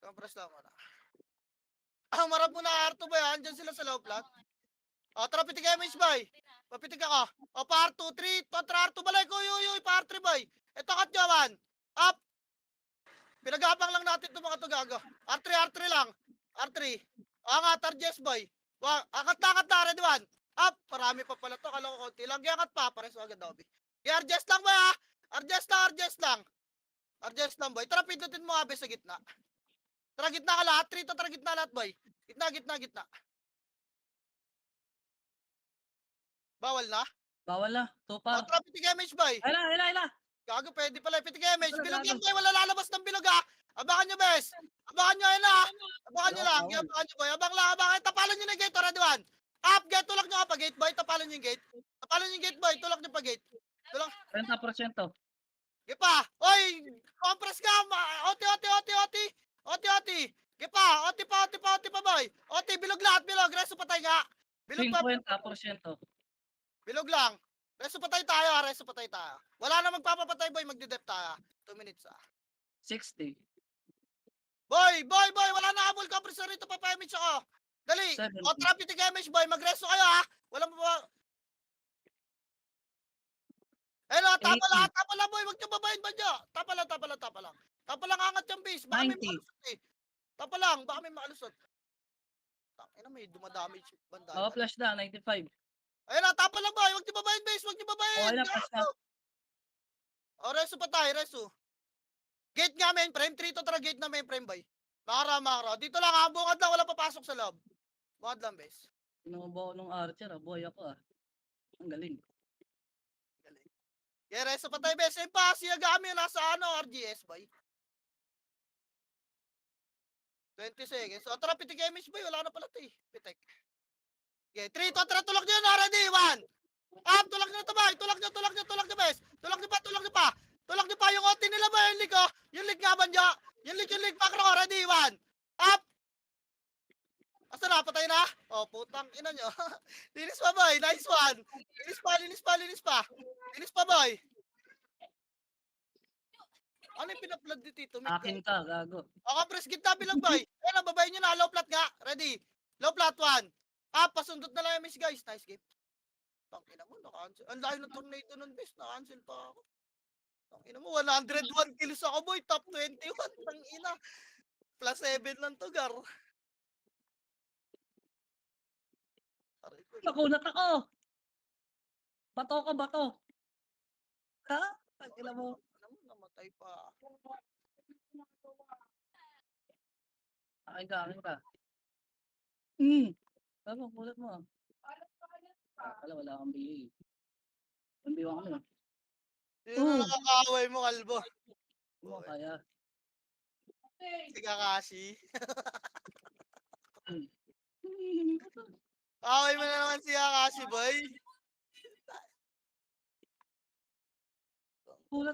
[SPEAKER 1] Compress lang muna. Marap mo na R2, boy, ha. Andyan sila sa low plat. Tara, pitik MH, boy. Papitik ako. Pa R2, 3. Tara, R2, balay ko. Uy, pa R3, boy. Ito, cut nyo, man. Up. Pinagapang lang natin itong mga to, gago. R3 lang. R3. Angat, RGS, boy. Akat na, ready one. Up. Marami pa pala to. Kala ko konti lang. Akat pa. Pares agad, Dobby. RGS lang, boy, ha. RGS lang, boy. Tara, pindutin mo, abe, sa gitna. Tara, gitna ka lahat. 3 to, tara, gitna lahat, boy. Gitna. Bawal na?
[SPEAKER 3] Bawal na. Tupar.
[SPEAKER 1] Tara, pitik MH, boy.
[SPEAKER 3] Ayla.
[SPEAKER 1] Gago, pwede pala. Pitik MH.
[SPEAKER 3] Wala,
[SPEAKER 1] Bilog
[SPEAKER 3] gago.
[SPEAKER 1] lang, boy. Wala lalabas ng bilog, ha. Abangan nyo, bes. Abangan nyo, ayun, ha. Abangan nyo lang.
[SPEAKER 3] Bawal.
[SPEAKER 1] Abangan nyo, boy. Abangan. Tapalan nyo na yung gate, ready one. Up, gate. Tulak nyo ka pa, gate, boy. Tapalan nyo yung gate. Boy. Tulak nyo pa, gate.
[SPEAKER 3] 30%.
[SPEAKER 1] Ge pa. Oy, compress ka. Oti. Ge pa. Oti pa, boy. Oti, bilog lahat, bilog. Reso patay nga. Bilog pa.
[SPEAKER 3] 50%.
[SPEAKER 1] Bilog lang. Reso patay tayo. Wala na magpapapatay, boy. Magdidep tayo. 2 minutes,
[SPEAKER 3] 60.
[SPEAKER 1] Boy. Wala na habol. Compressor rito. Papayamits ako. Dali.
[SPEAKER 3] 70.
[SPEAKER 1] O, trap itig damage, boy. Magreso kayo, ha. Walang pa. Hello, tapa
[SPEAKER 3] 80.
[SPEAKER 1] lang, boy. Wag niyo babayin ba niyo? Tapa lang. Tapa lang angat yung base. Baka may
[SPEAKER 3] 90.
[SPEAKER 1] makalusot, eh. Tapa lang, baka may makalusot. Tangina, may dumadamage banda.
[SPEAKER 3] Flash na. 95.
[SPEAKER 1] Ayun na, tapa lang, boy. Wag niyo babayin base.
[SPEAKER 3] Okay na, flash na.
[SPEAKER 1] O, reso pa tayo, reso. Gate nga mainframe. 3 to tara gate na mainframe, boy. Makara. Dito lang, ha. Bungad lang. Wala papasok sa loob. Bungad lang, base.
[SPEAKER 3] Pinubaw nung Archer. Buhay ako, Ang galing.
[SPEAKER 1] Yeah, reso pa tayo, base. Ayun pa, siya Gami nasa RGS, boy. 20 seconds. O, tara, pitik image, boy. Wala na pala ito, eh. Pitik. Okay, 3 to tara. Tulak nyo na. Ready, 1. Up, tulak nyo to, boy. Tulak nyo, base. Tulak nyo pa. Yung OT nila, boy. Yung leak nga, banda. Yung leak, makro. Ready, 1. Up. patay na. Oh, putang ina nyo. Linis pa, boy. Nice one. Linis pa, linis pa, linis pa. Linis pa, boy. Ano yung pinaplood dito?
[SPEAKER 3] Akin ka, gago.
[SPEAKER 1] Okay, press gitna bilang, boy. Ayan, babayin nyo na. Low flat nga. Ready. Low flat 1. Pasundot na lang yung miss, guys. Nice game. Tangina mo, na-cancel. Ang layo ng tornado nun, bes. Na-cancel pa ako. Tangina mo, 101 kills ako, boy. Top 21. Tangina. Plus 7 lang to, gar. Aray ko.
[SPEAKER 3] Nakunat ako! Bato ka, bato! Ha? Tangina mo.
[SPEAKER 1] Ano mo, namatay pa.
[SPEAKER 3] Akin ka. Tama, kulat mo. Wala kang bili. Ang biwa kami.
[SPEAKER 1] Sino na nakakaway mo, kalbo?
[SPEAKER 3] Hindi mo kaya.
[SPEAKER 1] Si Kakashi. Kaway mo na naman si Kakashi, boy.
[SPEAKER 3] Kulat